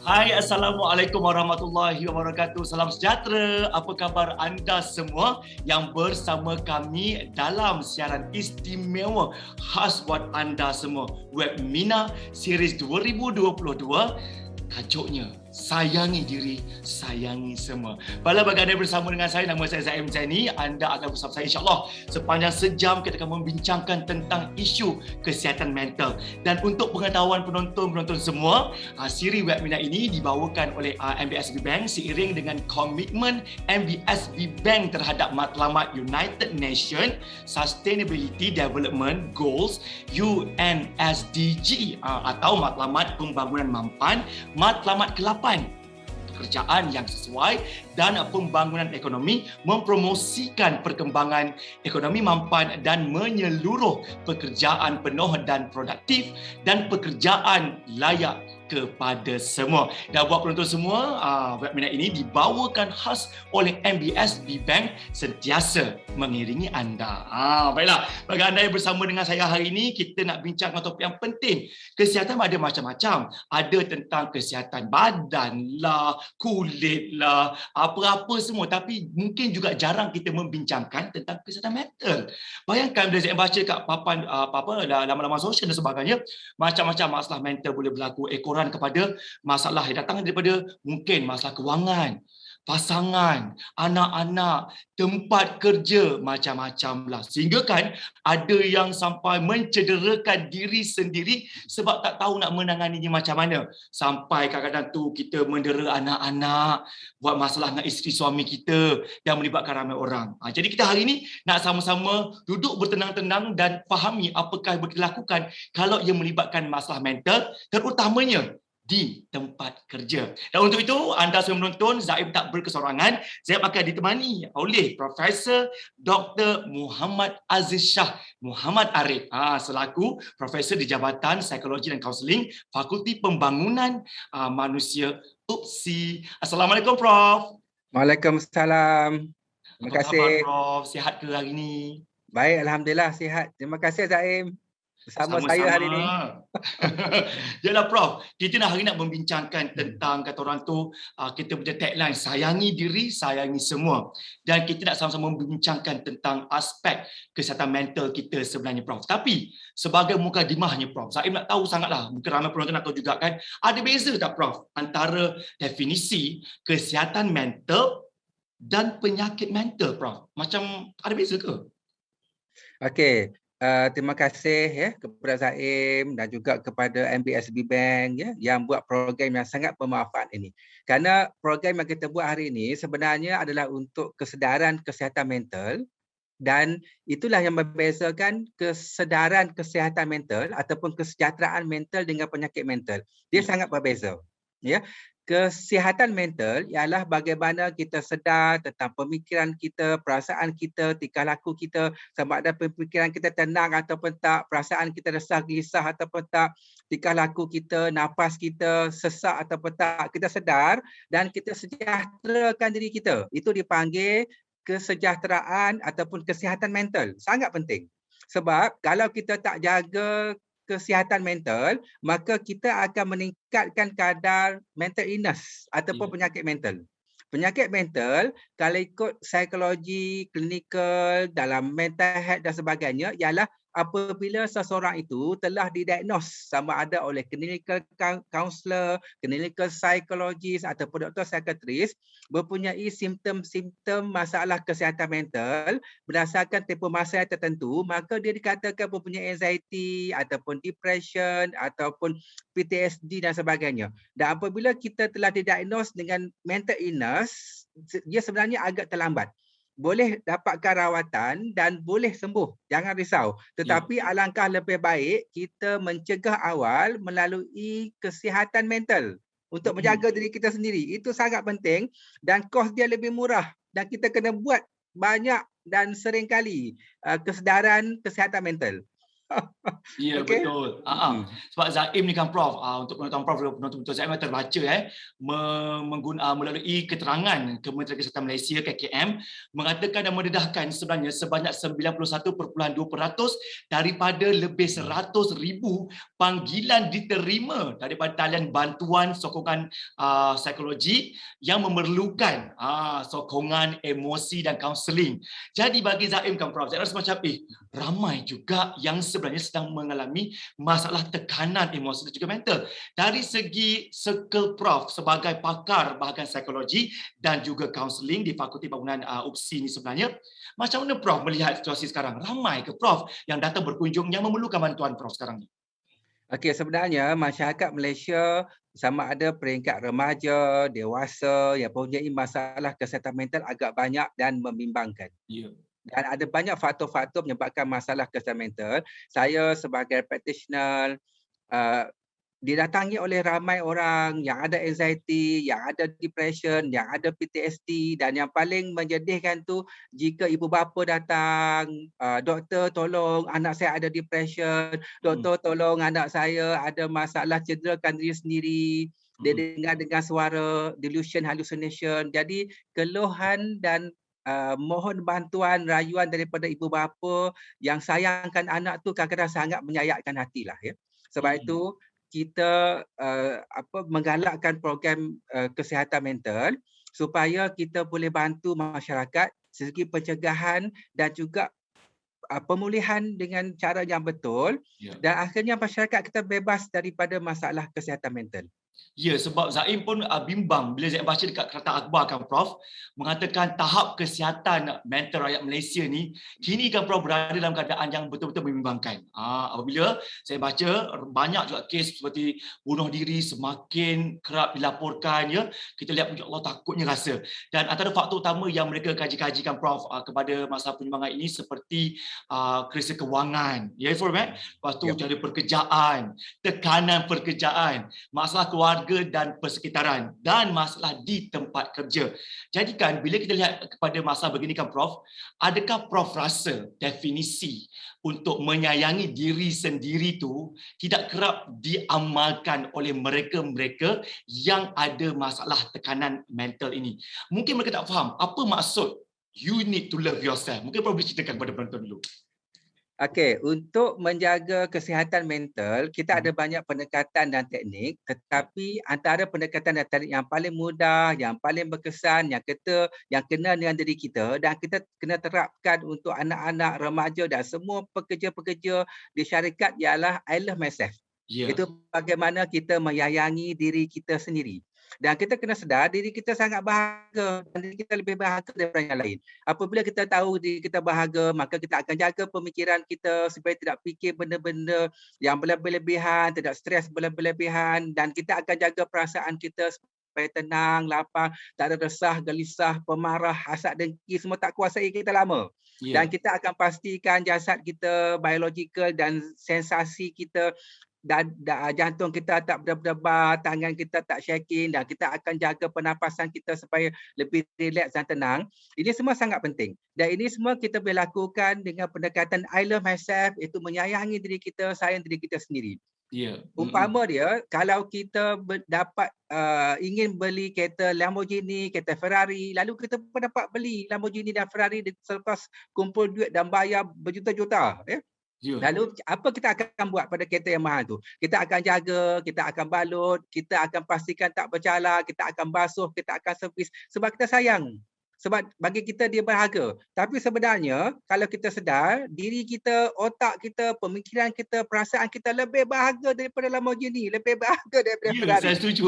Hai, Assalamualaikum warahmatullahi wabarakatuh. Salam sejahtera. Apa khabar anda semua yang bersama kami dalam siaran istimewa khas buat anda semua. Webmina Series 2022. Tajuknya, sayangi diri, sayangi semua. Baiklah, bagi anda bersama dengan saya, nama saya Zaim Zaini. Anda akan bersama saya insyaAllah sepanjang sejam kita akan membincangkan tentang isu kesihatan mental. Dan untuk pengetahuan penonton-penonton semua, siri Webmina ini dibawakan oleh MBSB Bank seiring dengan komitmen MBSB Bank terhadap matlamat United Nations Sustainability Development Goals UNSDG atau matlamat pembangunan mampan matlamat ke-8, pekerjaan yang sesuai dan pembangunan ekonomi, mempromosikan perkembangan ekonomi mampan dan menyeluruh pekerjaan penuh dan produktif dan pekerjaan layak kepada semua. Dan buat penonton semua, Webmina ini dibawakan khas oleh MBSB Bank, sentiasa mengiringi anda. Baiklah, bagi anda yang bersama dengan saya hari ini, kita nak bincangkan topik yang penting. Kesihatan ada macam-macam. Ada tentang kesihatan badan lah, kulit lah, apa-apa semua. Tapi mungkin juga jarang kita membincangkan tentang kesihatan mental. Bayangkan bila saya baca kat papan laman-laman sosial dan sebagainya, macam-macam masalah mental boleh berlaku. Kepada masalah yang datang daripada mungkin masalah kewangan, pasangan, anak-anak, tempat kerja, macam-macam lah. Sehingga kan ada yang sampai mencederakan diri sendiri sebab tak tahu nak menanganinya macam mana. Sampai kadang-kadang tu kita mendera anak-anak, buat masalah dengan isteri suami kita yang melibatkan ramai orang. Jadi kita hari ini nak sama-sama duduk bertenang-tenang dan fahami apakah yang boleh dilakukan kalau ia melibatkan masalah mental, terutamanya di tempat kerja. Dan untuk itu, anda semua menonton, Zaim tak berkesorangan. Zaim akan ditemani oleh Profesor Dr. Muhammad Aziz Shah Muhammad Arif, selaku Profesor di Jabatan Psikologi dan Kaunseling, Fakulti Pembangunan Manusia UPSI. Assalamualaikum, Prof. Waalaikumsalam. Terima kasih. kasih. Apa khabar, Prof? Sihat ke hari ini? Baik, Alhamdulillah sihat. Terima kasih Zaim. Bersama saya hari ini. Yalah Prof, kita hari nak membincangkan tentang kata orang tu, kita punya tagline, sayangi diri, sayangi semua. Dan kita nak sama-sama membincangkan tentang aspek kesihatan mental kita sebenarnya, Prof. Tapi sebagai mukadimahnya, Prof, saya nak tahu sangatlah, mungkin ramai penonton nak tahu juga kan, ada beza tak, Prof, antara definisi kesihatan mental dan penyakit mental, Prof? Macam ada beza ke? Okey. Terima kasih ya kepada Zaim dan juga kepada MBSB Bank ya yang buat program yang sangat bermanfaat ini. Kerana program yang kita buat hari ini sebenarnya adalah untuk kesedaran kesihatan mental, dan itulah yang membezakan kesedaran kesihatan mental ataupun kesejahteraan mental dengan penyakit mental. Dia sangat berbeza. Ya. Kesihatan mental ialah bagaimana kita sedar tentang pemikiran kita, perasaan kita, tingkah laku kita, sama ada pemikiran kita tenang ataupun tak, perasaan kita resah, gelisah ataupun tak, tingkah laku kita, nafas kita sesak ataupun tak, kita sedar dan kita sejahterakan diri kita. Itu dipanggil kesejahteraan ataupun kesihatan mental. Sangat penting. Sebab kalau kita tak jaga kesihatan mental, maka kita akan meningkatkan kadar mental illness ataupun penyakit mental. Penyakit mental, kalau ikut psikologi, klinikal, dalam mental health dan sebagainya, ialah apabila seseorang itu telah didiagnos sama ada oleh clinical counselor, clinical psychologist ataupun doktor psikiatris mempunyai simptom-simptom masalah kesihatan mental berdasarkan tempoh masa yang tertentu, maka dia dikatakan mempunyai anxiety ataupun depression ataupun PTSD dan sebagainya. Dan apabila kita telah didiagnos dengan mental illness, dia sebenarnya agak terlambat. Boleh dapatkan rawatan dan boleh sembuh. Jangan risau. Tetapi alangkah lebih baik kita mencegah awal melalui kesihatan mental untuk menjaga diri kita sendiri. Itu sangat penting dan kos dia lebih murah. Dan kita kena buat banyak dan sering kali kesedaran kesihatan mental. Ya, Okey? betul. Mhm. Sebab Zaim ni kan Prof, untuk pengetahuan Prof, penonton-penonton Zaim terbaca melalui keterangan Kementerian Kesihatan Malaysia KKM mengatakan dan mendedahkan sebenarnya sebanyak 91.2% daripada lebih 100,000 panggilan diterima daripada talian bantuan sokongan psikologi yang memerlukan sokongan emosi dan kaunseling. Jadi bagi Zaim kan Prof, saya rasa macam ramai juga yang sebenarnya sedang mengalami masalah tekanan emosi dan juga mental. Dari segi circle Prof sebagai pakar bahagian psikologi dan juga kaunseling di Fakulti Bangunan UPSI ini sebenarnya, macam mana Prof melihat situasi sekarang? Ramai ke Prof yang datang berkunjung yang memerlukan bantuan Prof sekarang ni? Okey, sebenarnya masyarakat Malaysia sama ada peringkat remaja, dewasa yang mempunyai masalah kesihatan mental agak banyak dan membimbangkan. Ya. Dan ada banyak faktor-faktor menyebabkan masalah kesihatan mental. Saya sebagai practitioner uh, didatangi oleh ramai orang yang ada anxiety, yang ada depression, yang ada PTSD, dan yang paling menyedihkan tu jika ibu bapa datang, doktor tolong anak saya ada depression, doktor tolong anak saya ada masalah cederakan diri sendiri, dia dengar suara, delusion, hallucination. Jadi keluhan dan mohon bantuan rayuan daripada ibu bapa yang sayangkan anak tu kadang-kadang sangat menyayatkan hatilah ya. Sebab itu kita menggalakkan program kesihatan mental supaya kita boleh bantu masyarakat segi pencegahan dan juga pemulihan dengan cara yang betul, dan akhirnya masyarakat kita bebas daripada masalah kesihatan mental. Ya, sebab Zaim pun bimbang bila Zaim baca dekat Carta Akhbar kan Prof, mengatakan tahap kesihatan mental rakyat Malaysia ni kini kan Prof berada dalam keadaan yang betul-betul membimbangkan. Apabila saya baca banyak juga kes seperti bunuh diri semakin kerap dilaporkan ya, kita lihat ya Allah takutnya rasa. Dan antara faktor utama yang mereka kaji-kajikan Prof kepada masa penyumbangan ini seperti krisis kewangan, ya Prof, lepas tu jadi pekerjaan, tekanan pekerjaan, masalah keluarga dan persekitaran dan masalah di tempat kerja. Jadi kan bila kita lihat kepada masalah begini kan Prof, adakah Prof rasa definisi untuk menyayangi diri sendiri tu tidak kerap diamalkan oleh mereka-mereka yang ada masalah tekanan mental ini? Mungkin mereka tak faham apa maksud you need to love yourself. Mungkin Prof boleh ceritakan kepada penonton dulu. Okey, untuk menjaga kesihatan mental, kita ada banyak pendekatan dan teknik, tetapi antara pendekatan dan teknik yang paling mudah, yang paling berkesan, yang kena dengan diri kita dan kita kena terapkan untuk anak-anak, remaja dan semua pekerja-pekerja di syarikat ialah I love myself. Ya. Itu bagaimana kita menyayangi diri kita sendiri. Dan kita kena sedar diri kita sangat berharga dan diri kita lebih berharga daripada yang lain. Apabila kita tahu diri kita berharga, maka kita akan jaga pemikiran kita supaya tidak fikir benda-benda yang berlebihan, tidak stres berlebihan, dan kita akan jaga perasaan kita supaya tenang, lapang, tak ada resah, gelisah, pemarah, hasad, dengki, semua tak kuasai kita lama. Dan kita akan pastikan jasad kita, biologikal dan sensasi kita dan jantung kita tak berdebar, tangan kita tak shaking, dan kita akan jaga pernafasan kita supaya lebih rileks dan tenang. Ini semua sangat penting. Dan ini semua kita boleh lakukan dengan pendekatan I love myself, itu menyayangi diri kita, sayang diri kita sendiri. Ya. Umpama dia, kalau kita dapat ingin beli kereta Lamborghini, kereta Ferrari, lalu kita pun dapat beli Lamborghini dan Ferrari selepas kumpul duit dan bayar berjuta-juta. Lalu apa kita akan buat pada kereta yang mahal tu? Kita akan jaga, kita akan balut, kita akan pastikan tak bercala, kita akan basuh, kita akan servis sebab kita sayang. Sebab bagi kita dia berharga. Tapi sebenarnya kalau kita sedar, diri kita, otak kita, pemikiran kita, perasaan kita lebih berharga daripada Lamborghini, lebih berharga daripada Ferrari. Saya setuju.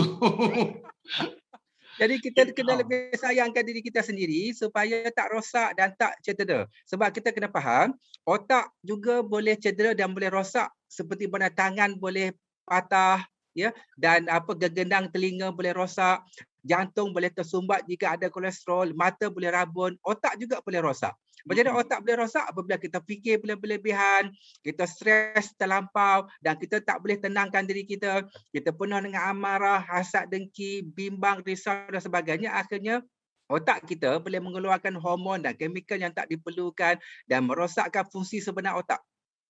Jadi kita kena lebih sayangkan diri kita sendiri supaya tak rosak dan tak cedera. Sebab kita kena faham, otak juga boleh cedera dan boleh rosak seperti mana tangan boleh patah, ya, dan gegendang telinga boleh rosak, jantung boleh tersumbat jika ada kolesterol, mata boleh rabun, otak juga boleh rosak. Macam mana otak boleh rosak? Apabila kita fikir berlebihan, kita stres terlampau dan kita tak boleh tenangkan diri kita, kita penuh dengan amarah, hasad, dengki, bimbang, risau dan sebagainya, akhirnya otak kita boleh mengeluarkan hormon dan chemical yang tak diperlukan dan merosakkan fungsi sebenar otak.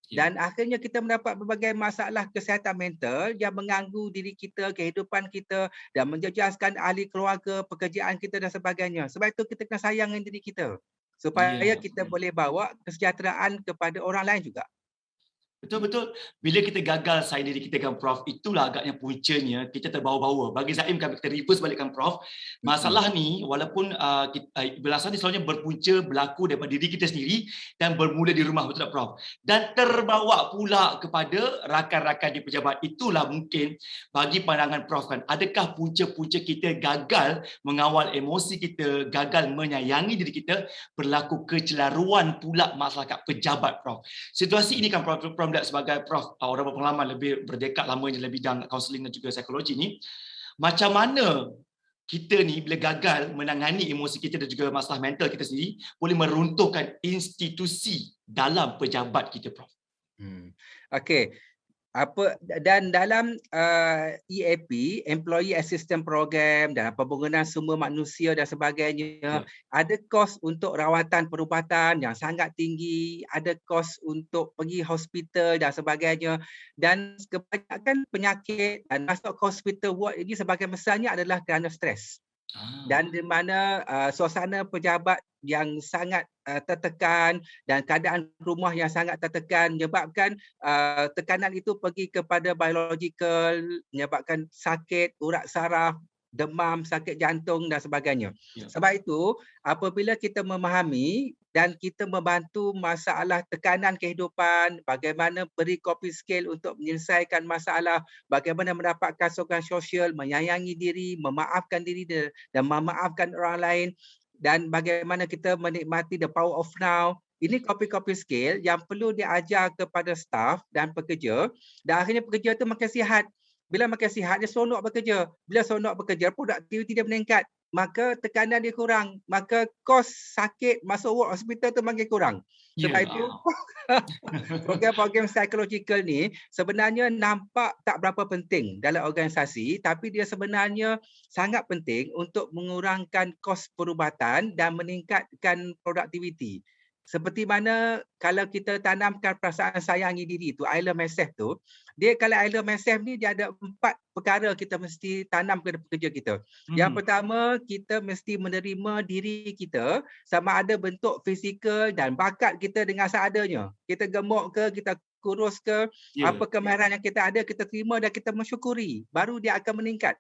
Ya. Dan akhirnya kita mendapat berbagai masalah kesihatan mental yang mengganggu diri kita, kehidupan kita dan menjejaskan ahli keluarga, pekerjaan kita dan sebagainya. Sebab itu kita kena sayang dengan diri kita supaya Ya. kita boleh bawa kesejahteraan kepada orang lain juga. Betul-betul. Bila kita gagal sayang diri kita kan Prof, itulah agaknya puncanya kita terbawa-bawa. Bagi Zaim, kalau kita reverse balikkan Prof, masalah ni walaupun belasan ni selalunya berpunca berlaku daripada diri kita sendiri dan bermula di rumah, betul tak Prof? Dan terbawa pula kepada rakan-rakan di pejabat. Itulah mungkin bagi pandangan Prof kan, adakah punca-punca kita gagal mengawal emosi kita, gagal menyayangi diri kita, berlaku kecelaruan pula masalah kat pejabat Prof. Situasi ini kan Prof melihat sebagai Prof orang berpengalaman lebih berdekad lamanya dalam bidang kaunseling dan juga psikologi ni, macam mana kita ni bila gagal menangani emosi kita dan juga masalah mental kita sendiri boleh meruntuhkan institusi dalam pejabat kita Prof. Okey. Dan dalam EAP, Employee Assistance Program, dan pembangunan sumber manusia dan sebagainya, ada kos untuk rawatan perubatan yang sangat tinggi, ada kos untuk pergi hospital dan sebagainya, dan kebanyakan penyakit dan masuk ke hospital ward ini sebahagian besarnya adalah kerana stres. Dan di mana suasana pejabat yang sangat tertekan dan keadaan rumah yang sangat tertekan menyebabkan tekanan itu pergi kepada biologikal, menyebabkan sakit urat saraf, demam, sakit jantung dan sebagainya. Sebab itu apabila kita memahami dan kita membantu masalah tekanan kehidupan, bagaimana beri coping skill untuk menyelesaikan masalah, bagaimana mendapatkan sokongan sosial, menyayangi diri, memaafkan diri dan memaafkan orang lain, dan bagaimana kita menikmati the power of now. Ini coping skill yang perlu diajar kepada staf dan pekerja, dan akhirnya pekerja itu makin sihat. Bila makin sihat, dia seronok bekerja. Bila seronok bekerja, produktiviti dia meningkat. Maka tekanan dia kurang. Maka kos sakit masuk ward hospital tu makin kurang. Sebab itu, program-program psychological ni sebenarnya nampak tak berapa penting dalam organisasi, tapi dia sebenarnya sangat penting untuk mengurangkan kos perubatan dan meningkatkan produktiviti. Seperti mana kalau kita tanamkan perasaan sayangi diri tu, I love myself tu, kalau I love myself ni dia ada 4 perkara kita mesti tanam kepada pekerja kita. Yang pertama, kita mesti menerima diri kita sama ada bentuk fizikal dan bakat kita dengan seadanya. Kita gemuk ke, kita kurus ke, apa kemahiran yang kita ada, kita terima dan kita mensyukuri. Baru dia akan meningkat.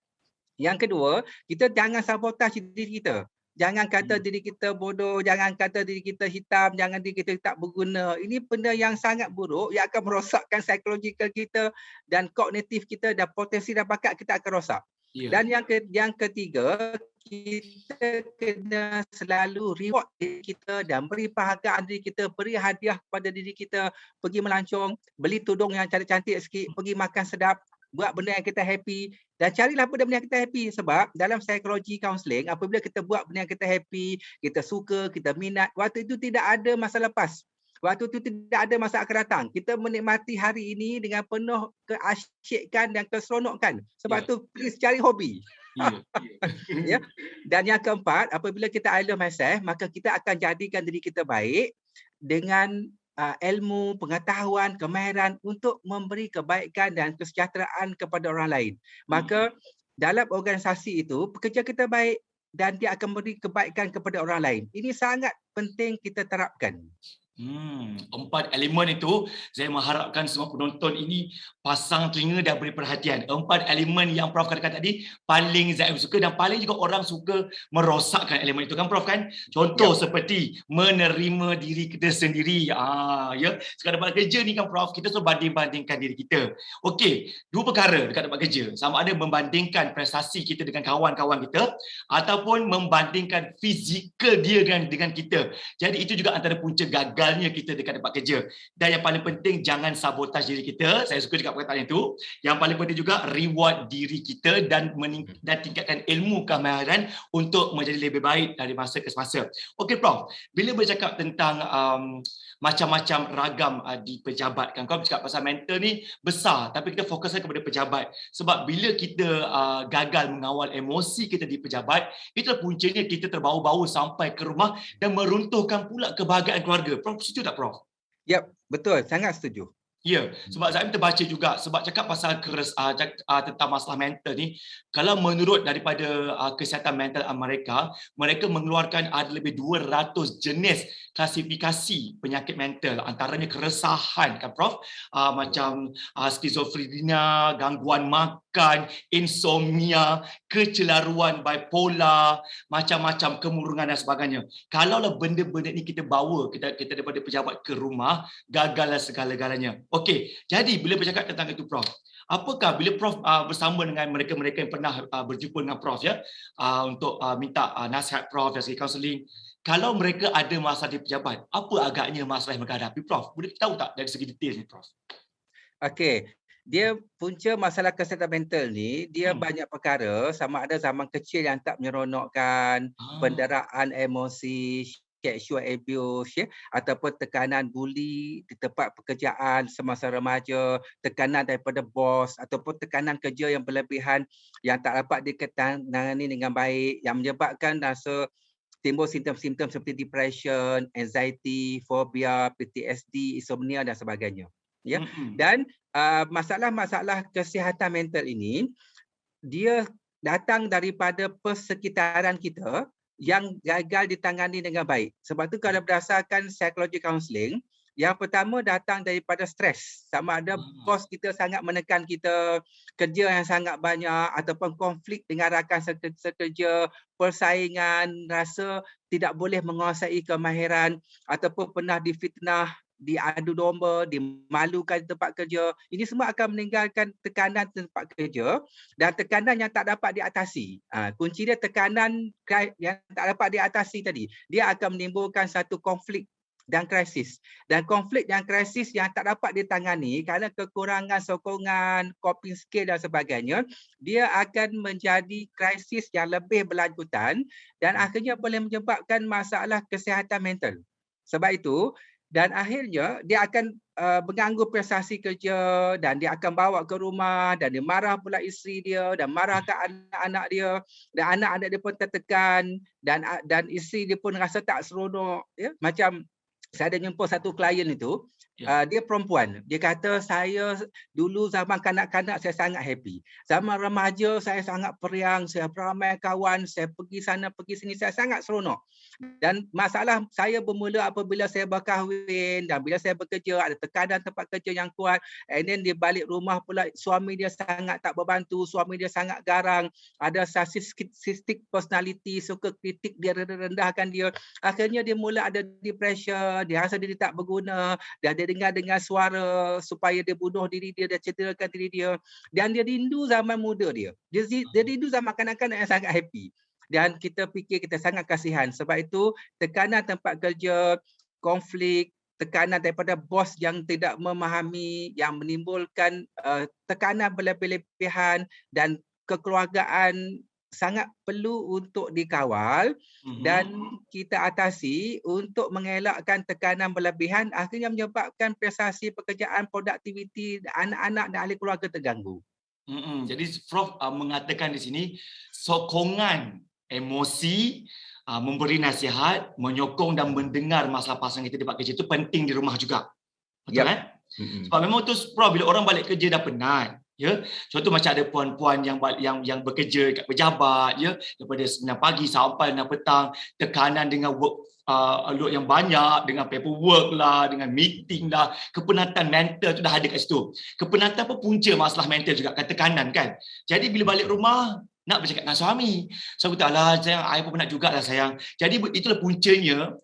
Yang kedua, kita jangan sabotaj diri kita. Jangan kata diri kita bodoh, jangan kata diri kita hitam, jangan diri kita tak berguna. Ini benda yang sangat buruk yang akan merosakkan psikologikal kita dan kognitif kita, dan potensi dan bakat kita akan rosak. Dan yang ketiga, kita kena selalu reward diri kita dan beri penghargaan diri kita, beri hadiah kepada diri kita, pergi melancong, beli tudung yang cantik-cantik sikit, pergi makan sedap, buat benda yang kita happy, dan carilah benda-benda yang kita happy. Sebab dalam psikologi counselling, apabila kita buat benda yang kita happy, kita suka, kita minat, waktu itu tidak ada masa lepas. Waktu itu tidak ada masa akan datang. Kita menikmati hari ini dengan penuh keasyikan dan keseronokan. Sebab itu please cari hobi. Dan yang keempat, apabila kita I love myself, maka kita akan jadikan diri kita baik dengan ilmu, pengetahuan, kemahiran untuk memberi kebaikan dan kesejahteraan kepada orang lain. Maka dalam organisasi itu, pekerja kita baik dan dia akan memberi kebaikan kepada orang lain. Ini sangat penting kita terapkan. 4 elemen itu, saya mengharapkan semua penonton ini pasang telinga dan beri perhatian. 4 elemen yang Prof katakan tadi paling Zaim suka, dan paling juga orang suka merosakkan elemen itu kan Prof kan? Contoh seperti menerima diri kita sendiri. Sekarang dapat kerja ni kan Prof, kita selalu banding-bandingkan diri kita. Okey, 2 perkara dekat tempat kerja. Sama ada membandingkan prestasi kita dengan kawan-kawan kita ataupun membandingkan fizikal dia dengan kita. Jadi itu juga antara punca gagal kita dekat tempat kerja. Dan yang paling penting, jangan sabotaj diri kita. Saya suka juga perkataan itu. Yang paling penting juga, reward diri kita dan tingkatkan ilmu kemahiran untuk menjadi lebih baik dari masa ke semasa. Okey Prof, bila bercakap tentang macam-macam ragam di pejabat, kan kau bercakap pasal mental ni besar, tapi kita fokuskan kepada pejabat. Sebab bila kita gagal mengawal emosi kita di pejabat, itulah puncanya kita terbawa-bawa sampai ke rumah dan meruntuhkan pula kebahagiaan keluarga. Prof, setuju tak Prof? Yep, betul. Sangat setuju. Ya, sebab Zaim terbaca juga sebab cakap pasal tentang masalah mental ni, kalau menurut daripada kesihatan mental Amerika, mereka mengeluarkan ada lebih 200 jenis klasifikasi penyakit mental, antaranya keresahan kan Prof, macam skizofrenia, gangguan makan, insomnia, kecelaruan bipolar, macam-macam kemurungan dan sebagainya. Kalaulah benda-benda ni kita bawa kita daripada pejabat ke rumah, gagallah segala-galanya. Okey, jadi bila bercakap tentang itu Prof, apakah bila Prof bersama dengan mereka-mereka yang pernah berjumpa dengan Prof ya, untuk minta nasihat Prof dari segi kaunseling, kalau mereka ada masalah di pejabat, apa agaknya masalah yang mereka hadapi Prof? Boleh tahu tak dari segi detail ni Prof? Okey, dia punca masalah kesihatan mental ni, dia Hmm. banyak perkara, sama ada zaman kecil yang tak menyeronokkan, penderaan emosi, sexual abuse, ya, ataupun tekanan buli di tempat pekerjaan semasa remaja, tekanan daripada bos ataupun tekanan kerja yang berlebihan yang tak dapat ditangani dengan baik, yang menyebabkan rasa timbul simptom-simptom seperti depression, anxiety, fobia, PTSD, insomnia dan sebagainya. Ya. Dan masalah-masalah kesihatan mental ini dia datang daripada persekitaran kita yang gagal ditangani dengan baik. Sebab tu kalau berdasarkan psychology counselling, yang pertama datang daripada stres. Sama ada bos kita sangat menekan kita, kerja yang sangat banyak ataupun konflik dengan rakan sekerja, persaingan, rasa tidak boleh menguasai kemahiran ataupun pernah difitnah, diadu domba, dimalukan di tempat kerja. Ini semua akan meninggalkan tekanan di tempat kerja dan tekanan yang tak dapat diatasi. Kunci dia tekanan yang tak dapat diatasi tadi. Dia akan menimbulkan satu konflik dan krisis. Dan konflik dan krisis yang tak dapat ditangani kerana kekurangan sokongan, coping skill dan sebagainya, dia akan menjadi krisis yang lebih berlanjutan dan akhirnya boleh menyebabkan masalah kesihatan mental. Sebab itu, dan akhirnya dia akan mengganggu prestasi kerja dan dia akan bawa ke rumah dan dia marah pula isteri dia dan marah ke anak-anak dia dan anak-anak dia pun tertekan dan isteri dia pun rasa tak seronok, ya. Macam saya ada jumpa satu klien itu, dia perempuan. Dia kata saya dulu zaman kanak-kanak saya sangat happy. Zaman remaja saya sangat periang, saya beramai kawan, saya pergi sana pergi sini, saya sangat seronok. Dan masalah saya bermula apabila saya berkahwin dan bila saya bekerja, ada tekanan tempat kerja yang kuat, and then dia balik rumah pula suami dia sangat tak berbantu, suami dia sangat garang, ada narcissistic personality, suka kritik dia, rendahkan dia. Akhirnya dia mula ada depression, dia rasa dia tak berguna, dan dia dengar suara supaya dia bunuh diri dia, dia cederakan diri dia, dan dia rindu zaman muda dia. Dia rindu zaman kanak-kanak yang sangat happy. Dan kita fikir kita sangat kasihan. Sebab itu tekanan tempat kerja, konflik, tekanan daripada bos yang tidak memahami, yang menimbulkan tekanan berlebihan dan kekeluargaan sangat perlu untuk dikawal dan kita atasi untuk mengelakkan tekanan berlebihan, akhirnya menyebabkan prestasi pekerjaan, produktiviti anak-anak dan ahli keluarga terganggu. Jadi Prof mengatakan di sini sokongan emosi, memberi nasihat, menyokong dan mendengar masalah pasangan kita di tempat kerja itu penting di rumah juga. Betul kan? Sebab memang tu Prof, bila orang balik kerja dah penat, ya. Contoh macam ada puan-puan yang bekerja kat pejabat, ya, daripada 9 pagi sampai 6 petang, tekanan dengan work load yang banyak, dengan paperwork lah, dengan meeting lah, kepenatan mental tu dah ada kat situ. Kepenatan pun punca masalah mental juga, tekanan kan. Jadi bila balik rumah, nak bercakap dengan suami. So aku kata, alah sayang, I pun penat jugalah sayang. Jadi itulah puncanya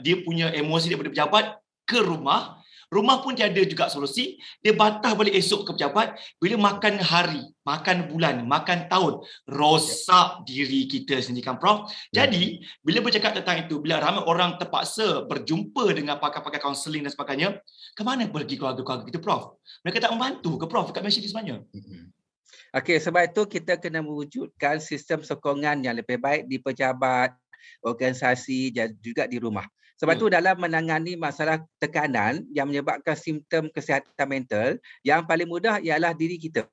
dia punya emosi daripada pejabat ke rumah. Rumah pun tiada juga solusi. Dia batah balik esok ke pejabat. Bila makan hari, makan bulan, makan tahun, rosak diri kita sendiri kan Prof. Jadi bila bercakap tentang itu, bila ramai orang terpaksa berjumpa dengan pakar-pakar kaunseling dan sebagainya, ke mana pergi keluarga-keluarga kita Prof? Mereka tak membantu ke Prof dekat Malaysia sebenarnya? Okey, sebab itu kita kena mewujudkan sistem sokongan yang lebih baik di pejabat, organisasi dan juga di rumah. Sebab itu dalam menangani masalah tekanan yang menyebabkan simptom kesihatan mental, yang paling mudah ialah diri kita.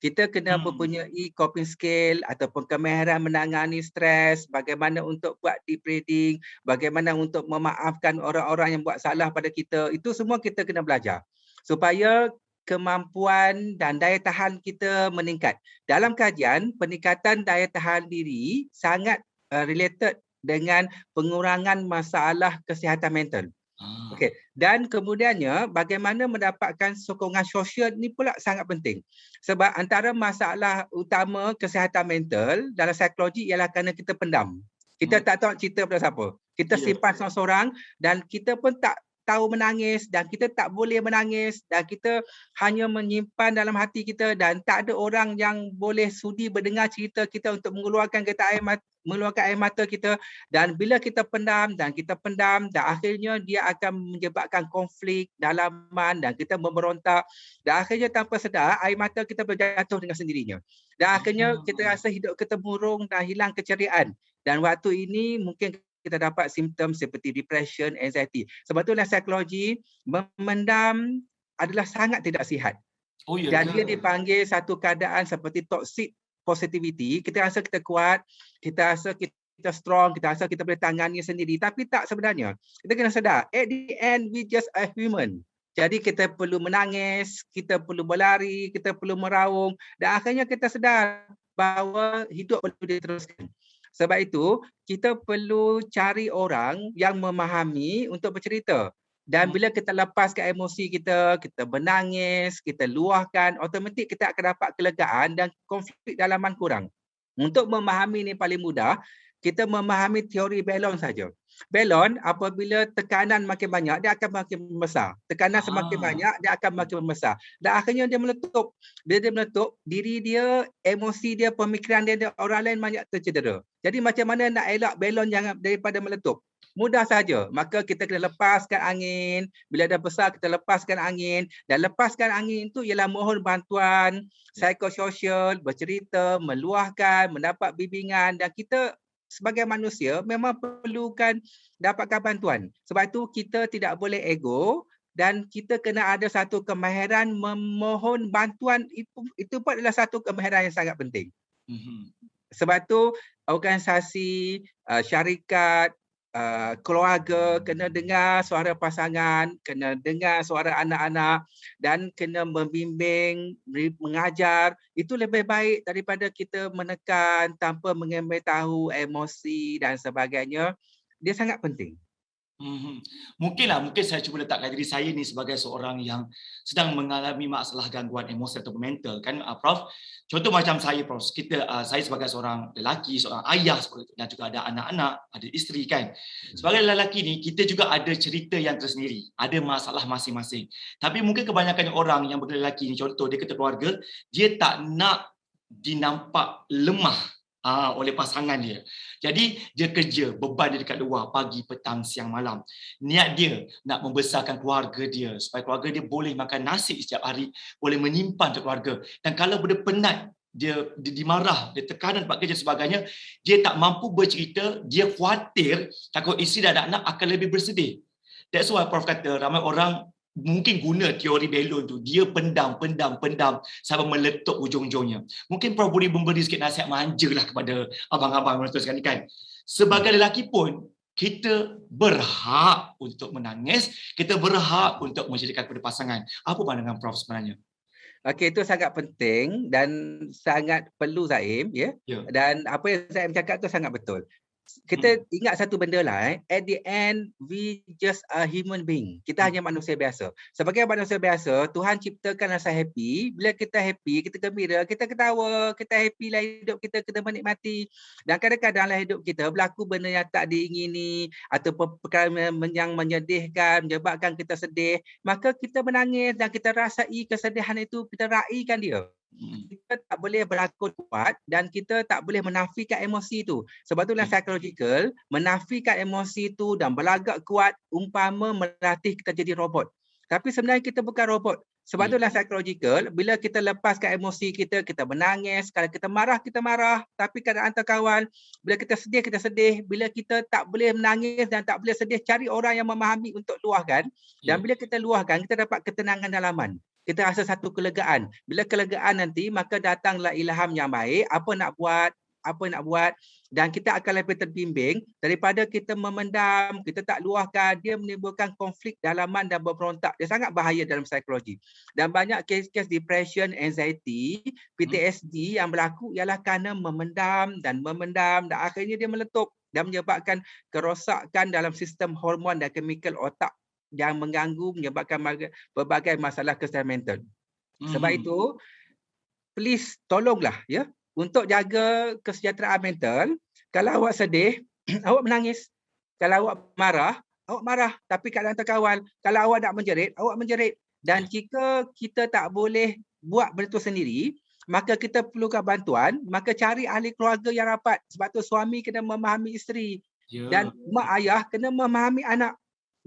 Kita kena mempunyai coping skill ataupun kemahiran menangani stres, bagaimana untuk buat deep breathing, bagaimana untuk memaafkan orang-orang yang buat salah pada kita. Itu semua kita kena belajar. supaya kemampuan dan daya tahan kita meningkat. Dalam kajian, peningkatan daya tahan diri sangat related dengan pengurangan masalah kesihatan mental. Okey, dan kemudiannya bagaimana mendapatkan sokongan sosial ni pula sangat penting. Sebab antara masalah utama kesihatan mental dalam psikologi ialah kerana kita pendam. Kita tak tahu cerita pada siapa. Kita simpan seorang-seorang dan kita pun tak tahu menangis dan kita tak boleh menangis dan kita hanya menyimpan dalam hati kita dan tak ada orang yang boleh sudi mendengar cerita kita untuk mengeluarkan air mata kita, dan bila kita pendam dan akhirnya dia akan menyebabkan konflik dalaman dan kita memberontak dan akhirnya tanpa sedar air mata kita berjatuh dengan sendirinya dan akhirnya kita rasa hidup kita murung dan hilang keceriaan, dan waktu ini mungkin kita dapat simptom seperti depression, anxiety. Sebab itulah psikologi memendam adalah sangat tidak sihat. Dan dia dipanggil satu keadaan seperti toxic positivity. Kita rasa kita kuat, kita rasa kita strong, kita rasa kita boleh tangani sendiri, tapi tak sebenarnya. Kita kena sedar, at the end we just a human. Jadi kita perlu menangis, kita perlu berlari, kita perlu meraung dan akhirnya kita sedar bahawa hidup perlu diteruskan. Sebab itu, kita perlu cari orang yang memahami untuk bercerita. Dan bila kita lepaskan emosi kita menangis, kita luahkan, automatik kita akan dapat kelegaan dan konflik dalaman kurang. Untuk memahami ini paling mudah, kita memahami teori balon saja. Balon apabila tekanan makin banyak, dia akan makin membesar. Tekanan semakin banyak, dia akan makin membesar. Dan akhirnya dia meletup. Bila dia meletup, diri dia, emosi dia, pemikiran dia, orang lain banyak tercedera. Jadi macam mana nak elak balon jangan daripada meletup? Mudah saja. Maka kita kena lepaskan angin. Bila dah besar, kita lepaskan angin. Dan lepaskan angin itu ialah mohon bantuan psikososial, bercerita, meluahkan, mendapat bimbingan. Dan kita sebagai manusia memang perlukan dapatkan bantuan. Sebab itu kita tidak boleh ego dan kita kena ada satu kemahiran memohon bantuan. Itu pun adalah satu kemahiran yang sangat penting. Sebab itu organisasi, syarikat, keluarga kena dengar suara pasangan, kena dengar suara anak-anak dan kena membimbing, mengajar. Itu lebih baik daripada kita menekan tanpa mengambil tahu emosi dan sebagainya. Dia sangat penting. Mungkin saya cuba letakkan diri saya ni sebagai seorang yang sedang mengalami masalah gangguan emosi atau mental kan, Prof. Contoh macam saya, Prof. Saya sebagai seorang lelaki, seorang ayah dan juga ada anak-anak, ada isteri kan. Sebagai lelaki ni kita juga ada cerita yang tersendiri, ada masalah masing-masing. Tapi mungkin kebanyakan orang yang berlelaki ni, contoh dia keluarga, dia tak nak dinampak lemah oleh pasangan dia. Jadi dia kerja, beban dia dekat luar pagi, petang, siang, malam. Niat dia nak membesarkan keluarga dia supaya keluarga dia boleh makan nasi setiap hari, boleh menyimpan untuk keluarga. Dan kalau dia penat, dia dimarah, dia tekanan tempat kerja sebagainya, dia tak mampu bercerita, dia khawatir takut isteri dan anak-anak akan lebih bersedih. That's why Prof kata ramai orang mungkin guna teori balon tu, dia pendam sampai meletup ujung-ujungnya. Mungkin Prof boleh memberi sikit nasihat manja lah kepada abang-abang sekali kan. Sebagai lelaki pun, kita berhak untuk menangis, kita berhak untuk menceritakan kepada pasangan. Apa pandangan Prof sebenarnya? Okey, itu sangat penting dan sangat perlu Zaim, ya. Dan apa yang Zaim cakap tu sangat betul. Kita ingat satu benda lah, at the end we just a human being. Kita hanya manusia biasa. Sebagai manusia biasa, Tuhan ciptakan rasa happy. Bila kita happy, kita gembira, kita ketawa, kita happy lah hidup kita menikmati. Dan kadang-kadang lah hidup kita berlaku benda yang tak diingini atau perkara yang menyedihkan, menyebabkan kita sedih, maka kita menangis dan kita rasai kesedihan itu, kita raikan dia. Kita tak boleh berlakon kuat dan kita tak boleh menafikan emosi itu. Sebab itulah psychological, menafikan emosi itu dan berlagak kuat umpama melatih kita jadi robot. Tapi sebenarnya kita bukan robot. Sebab itulah psychological, bila kita lepaskan emosi kita, kita menangis. Kalau kita marah, kita marah. Tapi kadang antar kawan, bila kita sedih, kita sedih. Bila kita tak boleh menangis dan tak boleh sedih, cari orang yang memahami untuk luahkan. Dan bila kita luahkan, kita dapat ketenangan dalaman. Kita rasa satu kelegaan. Bila kelegaan nanti, maka datanglah ilham yang baik. Apa nak buat, apa nak buat, dan kita akan lebih terbimbing daripada kita memendam, kita tak luahkan, dia menimbulkan konflik dalaman dan berperontak. Dia sangat bahaya dalam psikologi. Dan banyak kes-kes depression, anxiety, PTSD yang berlaku ialah kerana memendam dan akhirnya dia meletup dan menyebabkan kerosakan dalam sistem hormon dan kemikal otak yang mengganggu, menyebabkan berbagai masalah kesihatan mental. Sebab itu, please tolonglah ya untuk jaga kesejahteraan mental. Kalau awak sedih, awak menangis. Kalau awak marah tapi keadaan terkawal. Kalau awak nak menjerit, awak menjerit. Dan jika kita tak boleh buat benda tu sendiri, maka kita perlukan bantuan, maka cari ahli keluarga yang rapat. Sebab tu suami kena memahami isteri. Dan mak ayah kena memahami anak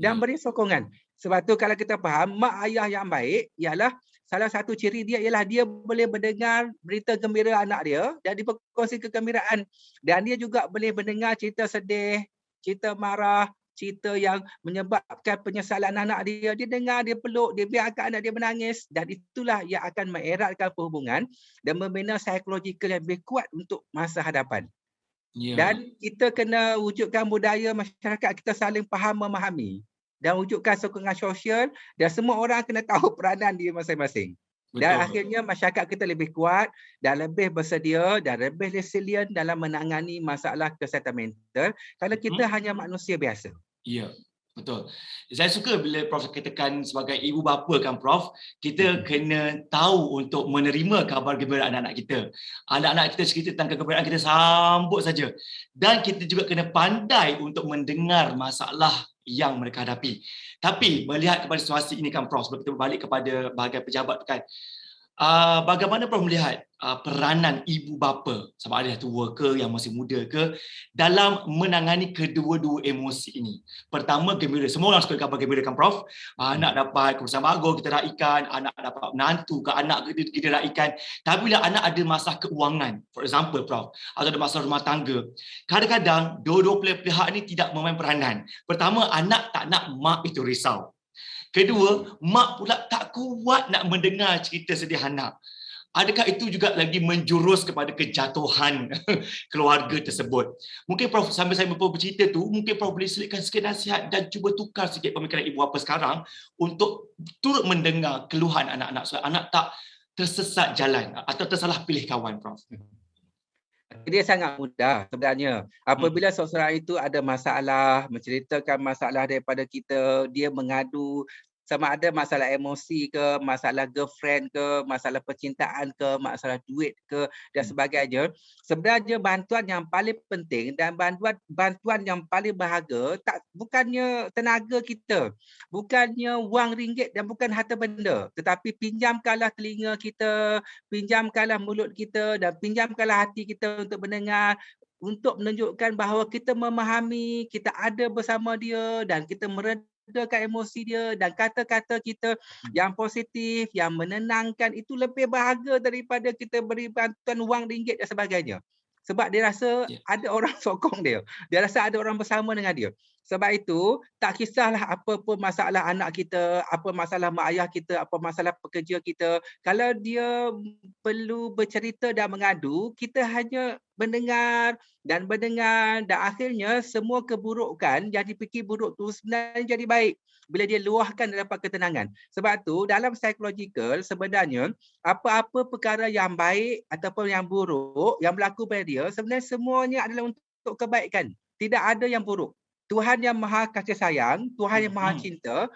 dan beri sokongan. Sebab tu kalau kita faham, mak ayah yang baik ialah salah satu ciri dia ialah dia boleh mendengar berita gembira anak dia dan dia berkongsi kegembiraan. Dan dia juga boleh mendengar cerita sedih, cerita marah, cerita yang menyebabkan penyesalan anak dia. Dia dengar, dia peluk, dia biarkan anak dia menangis. Dan itulah yang akan mengeratkan perhubungan dan membina psikologikal yang lebih kuat untuk masa hadapan. Dan kita kena wujudkan budaya masyarakat kita saling faham memahami. Dan wujudkan sokongan sosial dan semua orang kena tahu peranan dia masing-masing. Dan akhirnya masyarakat kita lebih kuat dan lebih bersedia dan lebih resilient dalam menangani masalah kesihatan mental kalau kita hanya manusia biasa. Ya, betul. Saya suka bila Prof katakan sebagai ibu bapa kan Prof, kita kena tahu untuk menerima kabar gembira anak-anak kita. Anak-anak kita cerita tentang kegembiraan, kita sambut saja. Dan kita juga kena pandai untuk mendengar masalah yang mereka hadapi. Tapi melihat kepada situasi ini kan Prof, sebelum kita berbalik kepada bahagian pejabat kan, bagaimana Prof melihat peranan ibu bapa, sama ada tua ke, yang masih muda ke, dalam menangani kedua-dua emosi ini? Pertama, gembira. Semua orang suka kabar gembira kan Prof. Anak dapat keputusan bagus, kita raikan. Anak dapat menantu ke anak, kita raikan. Tapi bila anak ada masalah keuangan, for example Prof, atau ada masalah rumah tangga, kadang-kadang dua-dua pihak ini tidak memain peranan. Pertama, anak tak nak mak itu risau. Kedua, mak pula tak kuat nak mendengar cerita sedih anak. Adakah itu juga lagi menjurus kepada kejatuhan keluarga tersebut? Mungkin Prof, sambil saya bercerita tu, mungkin Prof boleh selitkan sikit nasihat dan cuba tukar sikit pemikiran ibu bapa sekarang untuk turut mendengar keluhan anak-anak supaya anak tak tersesat jalan atau tersalah pilih kawan, Prof. Dia sangat mudah sebenarnya. Apabila seseorang itu ada masalah, menceritakan masalah daripada kita, dia mengadu, sama ada masalah emosi ke, masalah girlfriend ke, masalah percintaan ke, masalah duit ke dan sebagainya. Sebenarnya bantuan yang paling penting dan bantuan yang paling berharga bukannya tenaga kita, bukannya wang ringgit dan bukan harta benda, tetapi pinjamkanlah telinga kita, pinjamkanlah mulut kita dan pinjamkanlah hati kita untuk mendengar, untuk menunjukkan bahawa kita memahami, kita ada bersama dia dan kita meredakan emosi dia, dan kata-kata kita yang positif, yang menenangkan itu lebih berharga daripada kita beri bantuan wang ringgit dan sebagainya. Sebab dia rasa ada orang sokong dia. Dia rasa ada orang bersama dengan dia. Sebab itu, tak kisahlah apa pun masalah anak kita, apa masalah mak ayah kita, apa masalah pekerja kita. Kalau dia perlu bercerita dan mengadu, kita hanya mendengar dan akhirnya semua keburukan yang dipikir buruk tu sebenarnya jadi baik bila dia luahkan dan dapat ketenangan. Sebab tu dalam psikologikal sebenarnya apa-apa perkara yang baik ataupun yang buruk yang berlaku pada dia sebenarnya semuanya adalah untuk kebaikan. Tidak ada yang buruk. Tuhan yang maha kasih sayang, Tuhan yang maha cinta,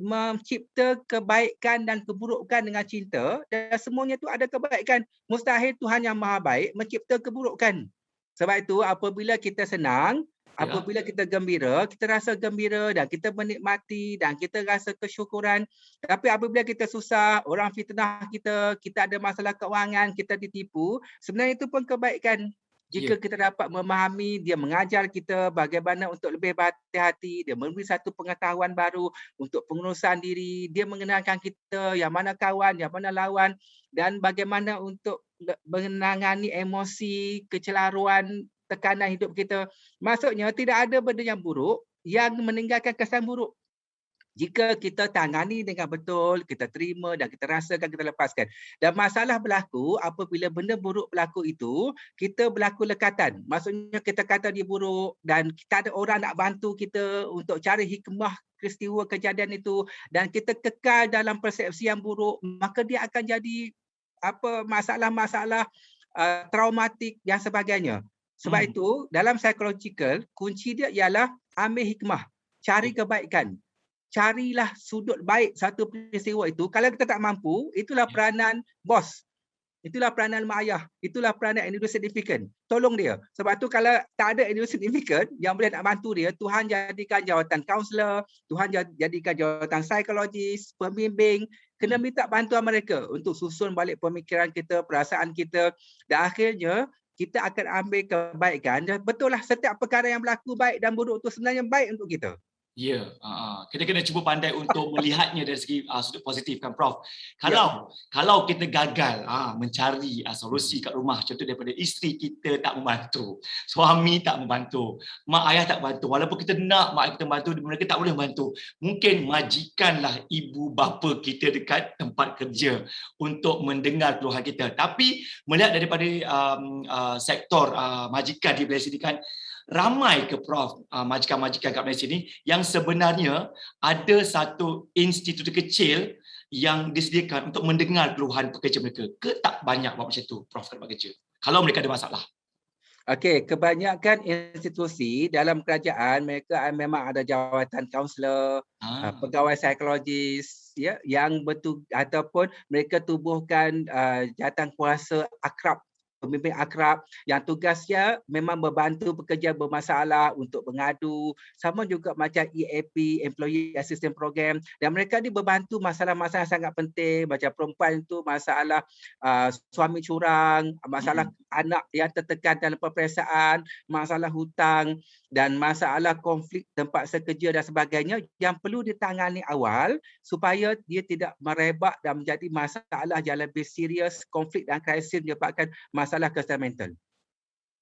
mencipta kebaikan dan keburukan dengan cinta, dan semuanya itu ada kebaikan. Mustahil Tuhan yang maha baik mencipta keburukan. Sebab itu apabila kita senang, apabila kita gembira, kita rasa gembira dan kita menikmati dan kita rasa kesyukuran. Tapi apabila kita susah, orang fitnah kita, kita ada masalah keuangan, kita ditipu, sebenarnya itu pun kebaikan. Jika kita dapat memahami, dia mengajar kita bagaimana untuk lebih berhati-hati, dia memberi satu pengetahuan baru untuk pengurusan diri, dia mengenalkan kita yang mana kawan, yang mana lawan, dan bagaimana untuk menangani emosi, kecelaruan, tekanan hidup kita. Maksudnya tidak ada benda yang buruk yang meninggalkan kesan buruk. Jika kita tangani dengan betul, kita terima dan kita rasakan, kita lepaskan. Dan masalah berlaku apabila benda buruk berlaku itu, kita berlaku lekatan. Maksudnya kita kata dia buruk dan tak ada orang nak bantu kita untuk cari hikmah peristiwa kejadian itu dan kita kekal dalam persepsi yang buruk, maka dia akan jadi masalah-masalah traumatik dan sebagainya. Sebab itu dalam psychological, kunci dia ialah ambil hikmah, cari kebaikan. Carilah sudut baik satu peristiwa itu. Kalau kita tak mampu, itulah peranan bos. Itulah peranan mak ayah. Itulah peranan individu signifikan. Tolong dia. Sebab tu kalau tak ada individu signifikan yang boleh nak bantu dia, Tuhan jadikan jawatan kaunselor, Tuhan jadikan jawatan psikologis, pembimbing. Kena minta bantuan mereka untuk susun balik pemikiran kita, perasaan kita. Dan akhirnya, kita akan ambil kebaikan. Dan betul lah, setiap perkara yang berlaku baik dan buruk itu sebenarnya baik untuk kita. Ya, kita kena cuba pandai untuk melihatnya dari segi sudut positif kan Prof. Kalau kita gagal mencari solusi kat rumah, contoh daripada isteri kita tak membantu, suami tak membantu, mak ayah tak bantu, walaupun kita nak mak ayah kita bantu, mereka tak boleh bantu. Mungkin majikanlah ibu bapa kita dekat tempat kerja untuk mendengar keluhan kita. Tapi melihat daripada sektor majikan di Malaysia ni kan, ramai ke Prof majikan-majikan kat Malaysia ni yang sebenarnya ada satu institusi kecil yang disediakan untuk mendengar keluhan pekerja mereka. Ke tak banyak buat macam tu Prof kat tempat kerja kalau mereka ada masalah? Okey, kebanyakan institusi dalam kerajaan mereka memang ada jawatan kaunselor, pegawai psikologis ya yang betul ataupun mereka tubuhkan jawatan kuasa akrab, pemimpin akrab yang tugasnya memang membantu pekerja bermasalah untuk mengadu, sama juga macam EAP, Employee Assistance Program, dan mereka ni berbantu masalah-masalah sangat penting macam perempuan itu masalah suami curang, masalah anak yang tertekan dalam peperiksaan, masalah hutang dan masalah konflik tempat sekerja dan sebagainya yang perlu ditangani awal supaya dia tidak merebak dan menjadi masalah yang lebih serius, konflik dan krisis menyebabkan masalah kesihatan mental.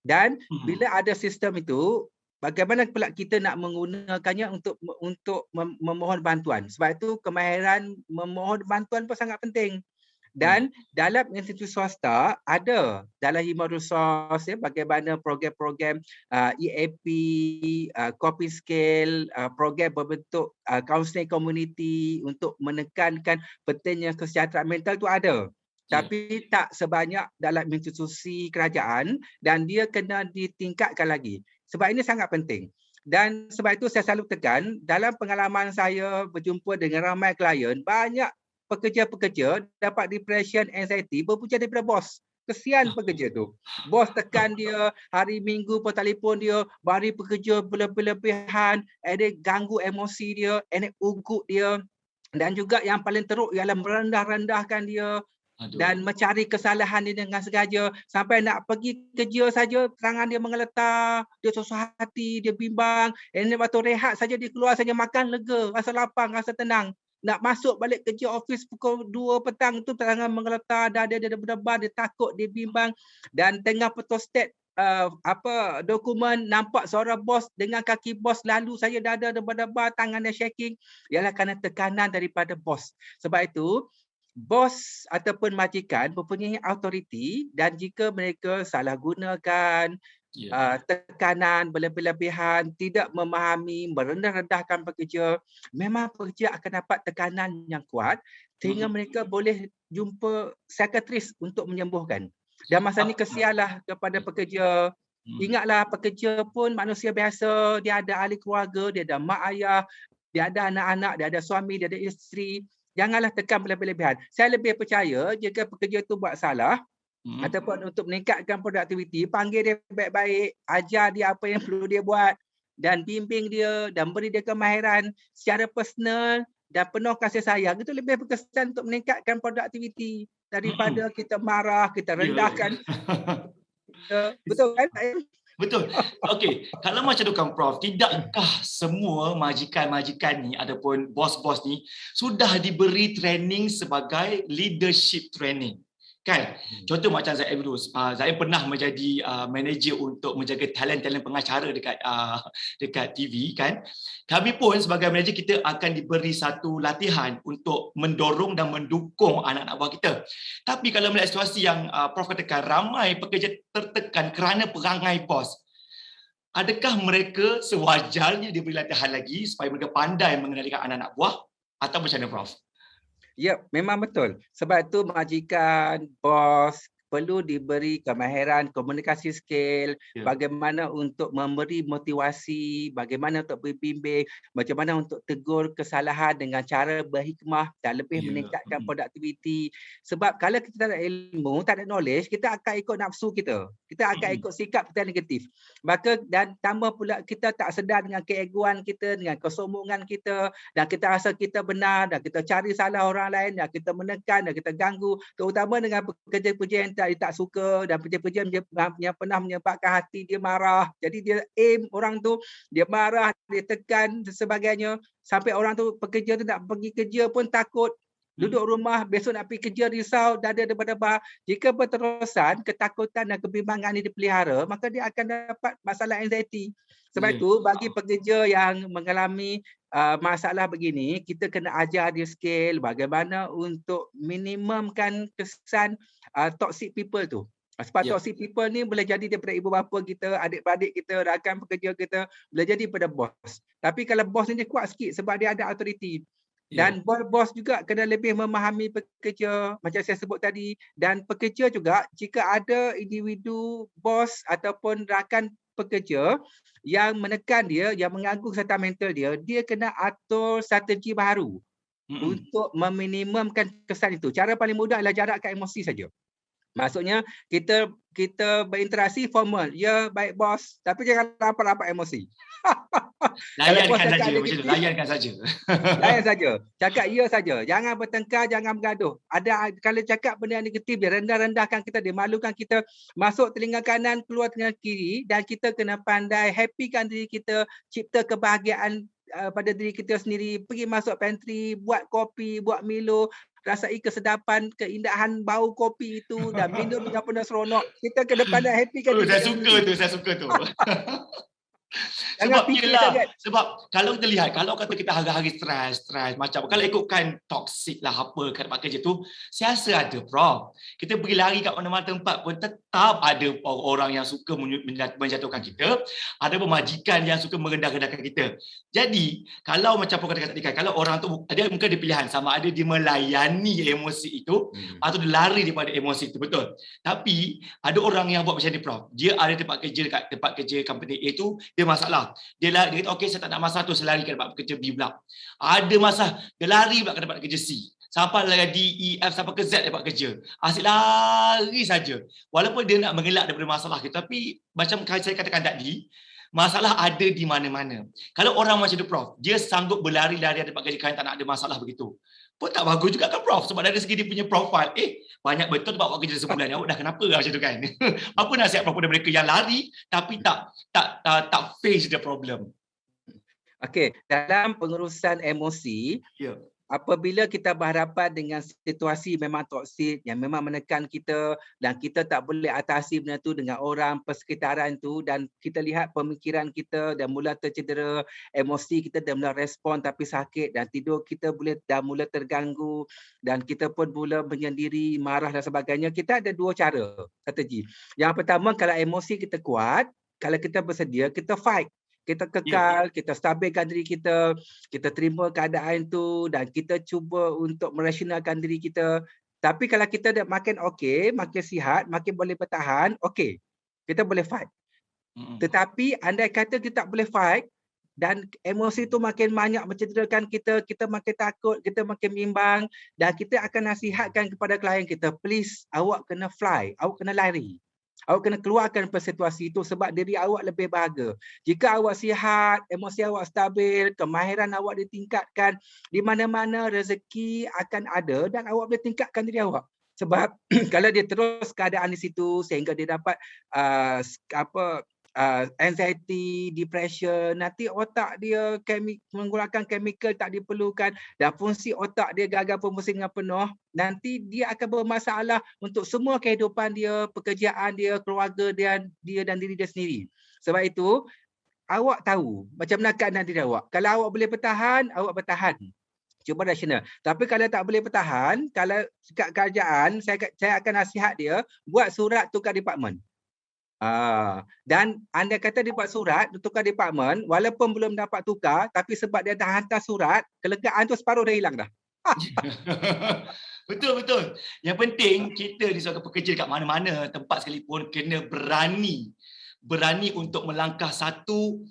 Dan bila ada sistem itu, bagaimana pula kita nak menggunakannya untuk memohon bantuan. Sebab itu kemahiran memohon bantuan pun sangat penting. Dan dalam institusi swasta ada dalam human resource bagaimana program-program EAP, coping skill, program berbentuk counselling community untuk menekankan pentingnya kesihatan mental itu ada. Tapi tak sebanyak dalam institusi kerajaan dan dia kena ditingkatkan lagi. Sebab ini sangat penting. Dan sebab itu saya selalu tekan dalam pengalaman saya berjumpa dengan ramai klien, banyak pekerja-pekerja dapat depression, anxiety berpunca daripada bos. Kesian pekerja tu. Bos tekan dia, hari Minggu pun telefon dia, bari pekerja berlebihan, ada ganggu emosi dia, ada ugut dia. Dan juga yang paling teruk ialah merendah-rendahkan dia. Dan mencari kesalahan dia dengan sengaja sampai nak pergi kerja saja tangan dia menggeletar, dia susah hati, dia bimbang, waktu rehat saja dia keluar saja makan lega, rasa lapang, rasa tenang. Nak masuk balik kerja office pukul 2 petang tu tangan menggeletar, dada dia berdebar, dia takut, dia bimbang dan tengah photostat dokumen nampak suara bos dengan kaki bos lalu saya dada berdebar, tangan dia shaking, ialah kerana tekanan daripada bos. Sebab itu bos ataupun majikan mempunyai autoriti dan jika mereka salah gunakan tekanan berlebihan, tidak memahami, merendah-rendahkan pekerja, memang pekerja akan dapat tekanan yang kuat sehingga mereka boleh jumpa psikiatris untuk menyembuhkan. Dan masa ni kesianlah kepada pekerja. Ingatlah pekerja pun manusia biasa, dia ada ahli keluarga, dia ada mak ayah, dia ada anak-anak, dia ada suami, dia ada isteri. Janganlah tekan berlebihan. Saya lebih percaya jika pekerja itu buat salah ataupun untuk meningkatkan produktiviti, panggil dia baik-baik, ajar dia apa yang perlu dia buat dan bimbing dia dan beri dia kemahiran secara personal dan penuh kasih sayang. Itu lebih berkesan untuk meningkatkan produktiviti daripada kita marah, kita rendahkan. Betul kan? Betul. Okey, kalau macam tu kan Prof, tidakkah semua majikan-majikan ni ataupun bos-bos ni sudah diberi training sebagai leadership training? Kan? Contoh macam Zaim dulu. Zaim pernah menjadi manager untuk menjaga talent-talent pengacara dekat TV kan. Kami pun sebagai manager kita akan diberi satu latihan untuk mendorong dan mendukung anak-anak buah kita. Tapi kalau melihat situasi yang Prof katakan ramai pekerja tertekan kerana perangai bos. Adakah mereka sewajarnya diberi latihan lagi supaya mereka pandai mengendalikan anak-anak buah atau macam mana Prof? Ya, memang betul. Sebab itu majikan, bos perlu diberi kemahiran komunikasi skill, bagaimana untuk memberi motivasi, bagaimana untuk berbimbing, macam mana untuk tegur kesalahan dengan cara berhikmah dan lebih meningkatkan produktiviti. Sebab kalau kita tak ada ilmu, tak ada knowledge, kita akan ikut nafsu kita. Kita akan ikut sikap kita negatif. Maka dan tambah pula kita tak sedar dengan keegoan kita, dengan kesombongan kita, dan kita rasa kita benar, dan kita cari salah orang lain, dan kita menekan, dan kita ganggu, terutama dengan pekerja-pekerja yang tak suka dan pekerja-pekerja yang pernah menyebabkan hati dia marah. Jadi dia aim orang tu, dia marah, dia tekan dan sebagainya, sampai orang tu pekerja tu nak pergi kerja pun takut. Duduk rumah, besok nak pergi kerja risau, dada debar-debar. Jika berterusan ketakutan dan kebimbangan ini dipelihara, maka dia akan dapat masalah anxiety. Sebab itu bagi pekerja yang mengalami masalah begini, kita kena ajar dia skill bagaimana untuk minimumkan kesan toxic people tu. Sebab toxic people ni boleh jadi daripada ibu bapa kita, adik-beradik kita, rakan pekerja kita, boleh jadi daripada bos. Tapi kalau bos ni dia kuat sikit sebab dia ada authority. Dan bos juga kena lebih memahami pekerja macam saya sebut tadi, dan pekerja juga jika ada individu bos ataupun rakan pekerja yang menekan dia, yang mengganggu kesihatan mental dia, dia kena atur strategi baru untuk meminimumkan kesan itu. Cara paling mudah adalah jarakkan emosi saja. Maksudnya kita berinteraksi formal. Ya, baik bos, tapi jangan rapat-rapat emosi. Layankan saja macam tu, layankan saja. Layan saja. Cakap ya saja. Jangan bertengkar, jangan bergaduh. Kalau cakap benda yang negatif, dia rendah-rendahkan kita, dia malukan kita, masuk telinga kanan, keluar telinga kiri, dan kita kena pandai happykan diri kita, cipta kebahagiaan pada diri kita sendiri, pergi masuk pantry, buat kopi, buat Milo, rasai kesedapan, keindahan bau kopi itu dan minum dengan penuh seronok. Kita kena pandai happykan diri kita. Saya suka tu. Sebab kalau kita lihat, kalau kata kita hari-hari stres macam kalau ikutkan toksik lah apa kat tempat kerja tu, saya rasa ada Prof. Kita pergi lari kat mana-mana tempat pun tetap ada orang yang suka menjatuhkan kita, ada pemajikan yang suka merendah-rendahkan kita. Jadi kalau macam Prof kata tadi kan, kalau orang tu ada mungkin ada pilihan sama ada dia melayani emosi itu atau dia lari daripada emosi itu, betul. Tapi ada orang yang buat macam ni Prof. Dia ada tempat kerja company A tu dia masalah. Dia kata okey saya tak nak masalah tu, saya lari ke tempat kerja B pula. Ada masalah, dia lari pula ke tempat kerja C. Sampai lagi D, E, F sampai ke Z tempat kerja. Asyik lari saja. Walaupun dia nak mengelak daripada masalah kita, tapi macam saya katakan tadi, masalah ada di mana-mana. Kalau orang macam tu Prof, dia sanggup berlari-lari tempat kerja kerana tak nak ada masalah begitu, pun tak bagus juga kan Prof, sebab dari segi dia punya profil, banyak betul buat kerja sebulan, awak dah kenapa macam tu kan. Apa nasihat Prof kepada mereka yang lari tapi tak face the problem? Okey, dalam pengurusan emosi, apabila kita berhadapan dengan situasi memang toksik yang memang menekan kita dan kita tak boleh atasi benda tu dengan orang persekitaran tu, dan kita lihat pemikiran kita dah mula tercedera, emosi kita dah mula respon tapi sakit, dan tidur kita dah mula terganggu, dan kita pun mula menyendiri, marah dan sebagainya, kita ada dua cara strategi. Yang pertama, kalau emosi kita kuat, kalau kita bersedia, kita fight. Kita kekal, kita stabilkan diri kita, kita terima keadaan itu dan kita cuba untuk merasionalkan diri kita. Tapi kalau kita dah makin okey, makin sihat, makin boleh bertahan, okey, kita boleh fight. Tetapi andai kata kita tak boleh fight dan emosi itu makin banyak mencederakan kita, kita makin takut, kita makin bimbang, dan kita akan nasihatkan kepada klien kita, please, awak kena fly, awak kena lari. Awak kena keluarkan situasi itu sebab diri awak lebih bahagia. Jika awak sihat, emosi awak stabil, kemahiran awak ditingkatkan, di mana-mana rezeki akan ada dan awak boleh tingkatkan diri awak. Sebab kalau dia terus keadaan di situ sehingga dia dapat anxiety, depression, nanti otak dia mengeluarkan chemical tak diperlukan dan fungsi otak dia gagal pemusingan penuh, nanti dia akan bermasalah untuk semua kehidupan dia, pekerjaan dia, keluarga dia dan diri dia sendiri. Sebab itu, awak tahu macam mana keadaan diri awak. Kalau awak boleh bertahan, awak bertahan. Cuba rasional. Tapi kalau tak boleh bertahan, kalau kerajaan, saya akan nasihat dia buat surat tukar departmen. Dan anda kata dia buat surat tukar departmen, walaupun belum dapat tukar, tapi sebab dia dah hantar surat, kelegaan tu separuh dah hilang dah. Betul. Yang penting kita di sebagai pekerja kat mana-mana tempat sekalipun kena berani untuk melangkah satu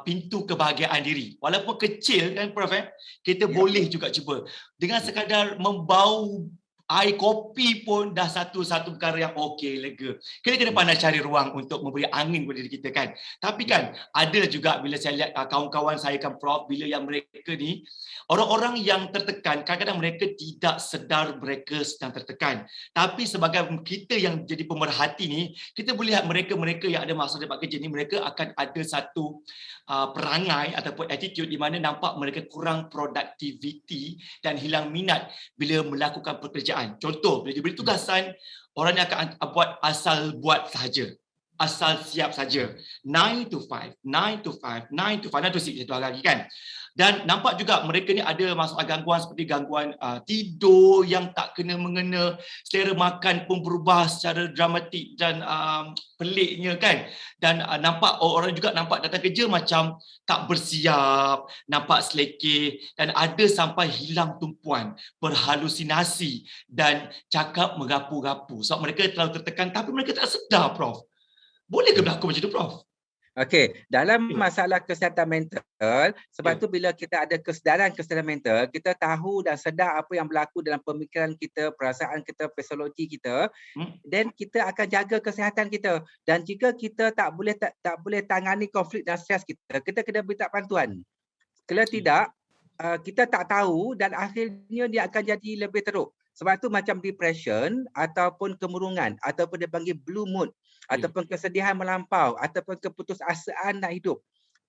pintu kebahagiaan diri. Walaupun kecil kan Prof, kita boleh juga cuba. Dengan sekadar membau air kopi pun dah satu perkara yang okey, lega. Kita kena pandai cari ruang untuk memberi angin kepada diri kita kan. Tapi kan ada juga bila saya lihat kawan-kawan saya kan Prof, bila yang mereka ni orang-orang yang tertekan, kadang-kadang mereka tidak sedar mereka sedang tertekan. Tapi sebagai kita yang jadi pemerhati ni, kita boleh lihat mereka-mereka yang ada masalah dapat kerja ni, mereka akan ada satu perangai ataupun attitude di mana nampak mereka kurang productivity dan hilang minat bila melakukan pekerjaan. Contoh, bila diberi tugasan, orang yang akan buat sahaja. Asal siap saja. 9 to 5, 9 to 5, 9 to 5, 9 to 6 satu hari lagi kan. Dan nampak juga mereka ni ada masalah gangguan seperti gangguan tidur yang tak kena mengena, selera makan pun berubah secara dramatik dan peliknya kan. Dan nampak orang juga nampak datang kerja macam tak bersiap, nampak selekeh dan ada sampai hilang tumpuan, berhalusinasi dan cakap merapu-rapu. Sebab mereka terlalu tertekan tapi mereka tak sedar Prof. Boleh ke berlaku macam tu Prof? Okey, dalam masalah kesihatan mental, sebab tu bila kita ada kesedaran mental, kita tahu dan sedar apa yang berlaku dalam pemikiran kita, perasaan kita, fisiologi kita, dan kita akan jaga kesihatan kita. Dan jika kita tak boleh tangani konflik dan stres kita kena minta bantuan. Kalau tidak, kita tak tahu dan akhirnya dia akan jadi lebih teruk. Sebab tu macam depression ataupun kemurungan ataupun dia panggil blue mood ataupun kesedihan melampau ataupun keputusasaan nak hidup.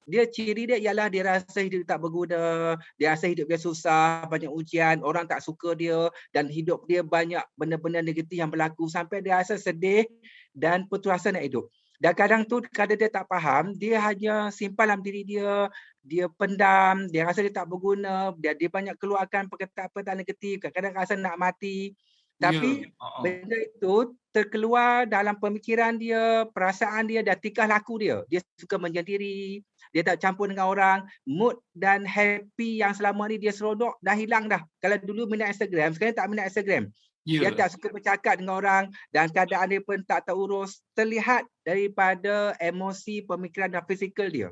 Ciri dia ialah dia rasa hidup tak berguna, dia rasa hidup dia susah, banyak ujian, orang tak suka dia dan hidup dia banyak benda-benda negatif yang berlaku sampai dia rasa sedih dan putus asa nak hidup. Dan kadang tu kadang dia tak faham, dia hanya simpan dalam diri dia pendam, dia rasa dia tak berguna, dia banyak keluarkan perkataan negatif, kadang-kadang rasa nak mati. Tapi benda itu terkeluar dalam pemikiran dia, perasaan dia dan tingkah laku dia. Dia suka menyendiri, dia tak campur dengan orang, mood dan happy yang selama ni dia seronok dah hilang dah. Kalau dulu minat Instagram, sekarang tak minat Instagram. Dia tak suka bercakap dengan orang dan keadaan dia pun tak terurus. Terlihat daripada emosi, pemikiran dan fizikal dia.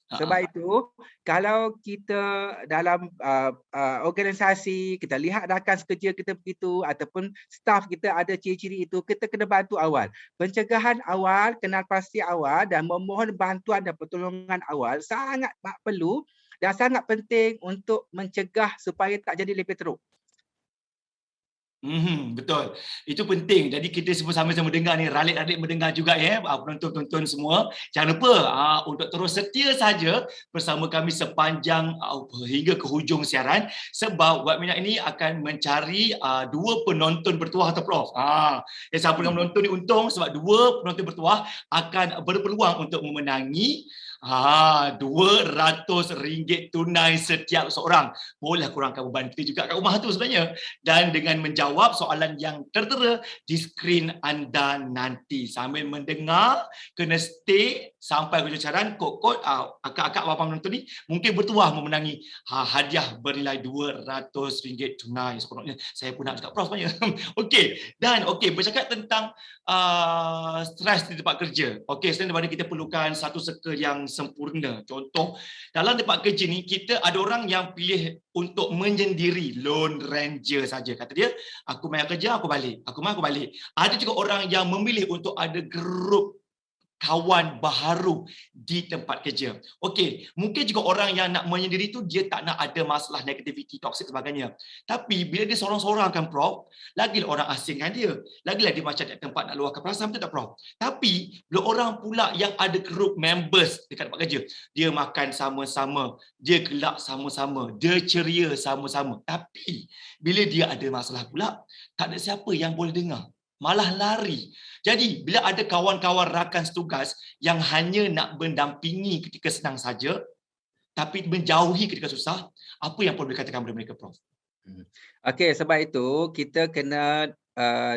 Sebab itu, kalau kita dalam organisasi, kita lihat rakan sekerja kita begitu ataupun staff kita ada ciri-ciri itu, kita kena bantu awal. Pencegahan awal, kenal pasti awal dan memohon bantuan dan pertolongan awal sangat perlu dan sangat penting untuk mencegah supaya tak jadi lebih teruk. Betul. Itu penting. Jadi kita semua sama-sama dengar ni, ralik-ralik mendengar juga ya, penonton-penonton semua. Jangan lupa untuk terus setia saja bersama kami sepanjang hingga ke hujung siaran sebab Web Minat ini akan mencari dua penonton bertuah atau Prof. Siapa yang menonton ni untung sebab dua penonton bertuah akan berpeluang untuk memenangi RM200 tunai setiap seorang. Bolehlah kurangkan beban kita juga kat rumah tu sebenarnya. Dan dengan menjawab soalan yang tertera di skrin anda nanti. Sambil mendengar, kena stay sampai hujung siaran. Kod-kod akak-akak abang menonton ni mungkin bertuah memenangi hadiah bernilai RM200 tunai. Seronoknya saya pun nak cakap Prof sebenarnya. Okey, bercakap tentang stres di tempat kerja. Okey, selain daripada kita perlukan satu circle yang sempurna. Contoh, dalam tempat kerja ni kita ada orang yang pilih untuk menyendiri, lone ranger saja. Kata dia, aku main kerja, aku balik. Aku main, aku balik. Ada juga orang yang memilih untuk ada grup kawan baharu di tempat kerja. Okey, mungkin juga orang yang nak menyendiri tu dia tak nak ada masalah negativity, toxic sebagainya. Tapi bila dia sorang-sorang kan Prof, lagilah orang asingkan dia. Lagilah dia macam tak tempat nak luahkan perasaan, betul tak Prof? Tapi bila orang pula yang ada group members dekat tempat kerja, dia makan sama-sama, dia gelak sama-sama, dia ceria sama-sama. Tapi bila dia ada masalah pula, tak ada siapa yang boleh dengar. Malah lari. Jadi, bila ada kawan-kawan rakan setugas yang hanya nak mendampingi ketika senang saja, tapi menjauhi ketika susah, apa yang perlu dikatakan kepada mereka, Prof? Okey, sebab itu kita kena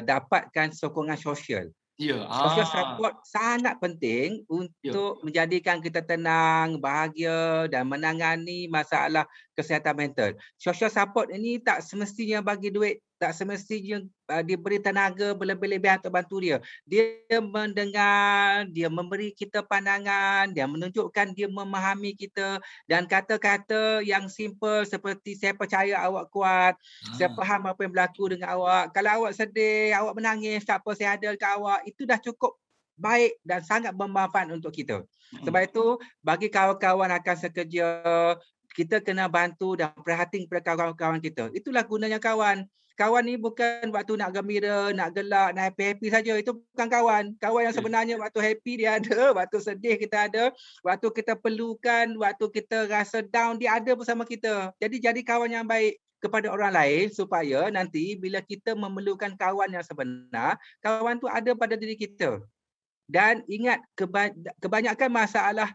dapatkan sokongan sosial. Ya. Social support sangat penting untuk menjadikan kita tenang, bahagia dan menangani masalah kesihatan mental. Social support ini tak semestinya bagi duit, tak semestinya diberi tenaga berlebih-lebihan untuk bantu dia. Dia mendengar, dia memberi kita pandangan, dia menunjukkan dia memahami kita dan kata-kata yang simple seperti saya percaya awak kuat, saya faham apa yang berlaku dengan awak. Kalau awak sedih, awak menangis, tak apa, saya ada dekat awak. Itu dah cukup baik dan sangat bermanfaat untuk kita. Sebab itu, bagi kawan-kawan rakan sekerja, kita kena bantu dan perhatian kepada kawan-kawan kita. Itulah gunanya kawan. Kawan ni bukan waktu nak gembira, nak gelak, nak happy-happy saja. Itu bukan kawan. Kawan yang sebenarnya waktu happy dia ada, waktu sedih kita ada, waktu kita perlukan, waktu kita rasa down, dia ada bersama kita. Jadi kawan yang baik kepada orang lain supaya nanti bila kita memerlukan kawan yang sebenar, kawan tu ada pada diri kita. Dan ingat, kebanyakan masalah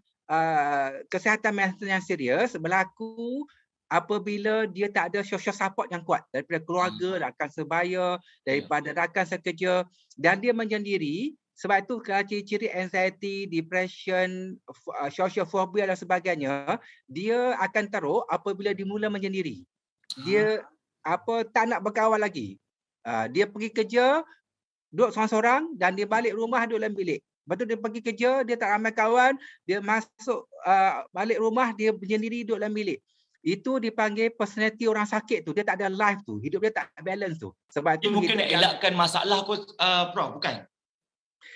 kesihatan mental yang serius berlaku apabila dia tak ada social support yang kuat daripada keluarga, rakan sebaya, daripada rakan sekerja, dan dia menyendiri. Sebab itu ciri-ciri anxiety, depression, social phobia dan sebagainya, dia akan teruk apabila dia mula menyendiri. Dia tak nak berkawan lagi. Dia pergi kerja, duduk seorang-seorang, dan dia balik rumah duduk dalam bilik. Lepas tu dia pergi kerja, dia tak ramai kawan, dia masuk balik rumah, dia menyendiri duduk dalam bilik. Itu dipanggil personality orang sakit tu. Dia tak ada life tu. Hidup dia tak balance tu. Sebab itu mungkin nak elakkan masalah kot, Prof, bukan?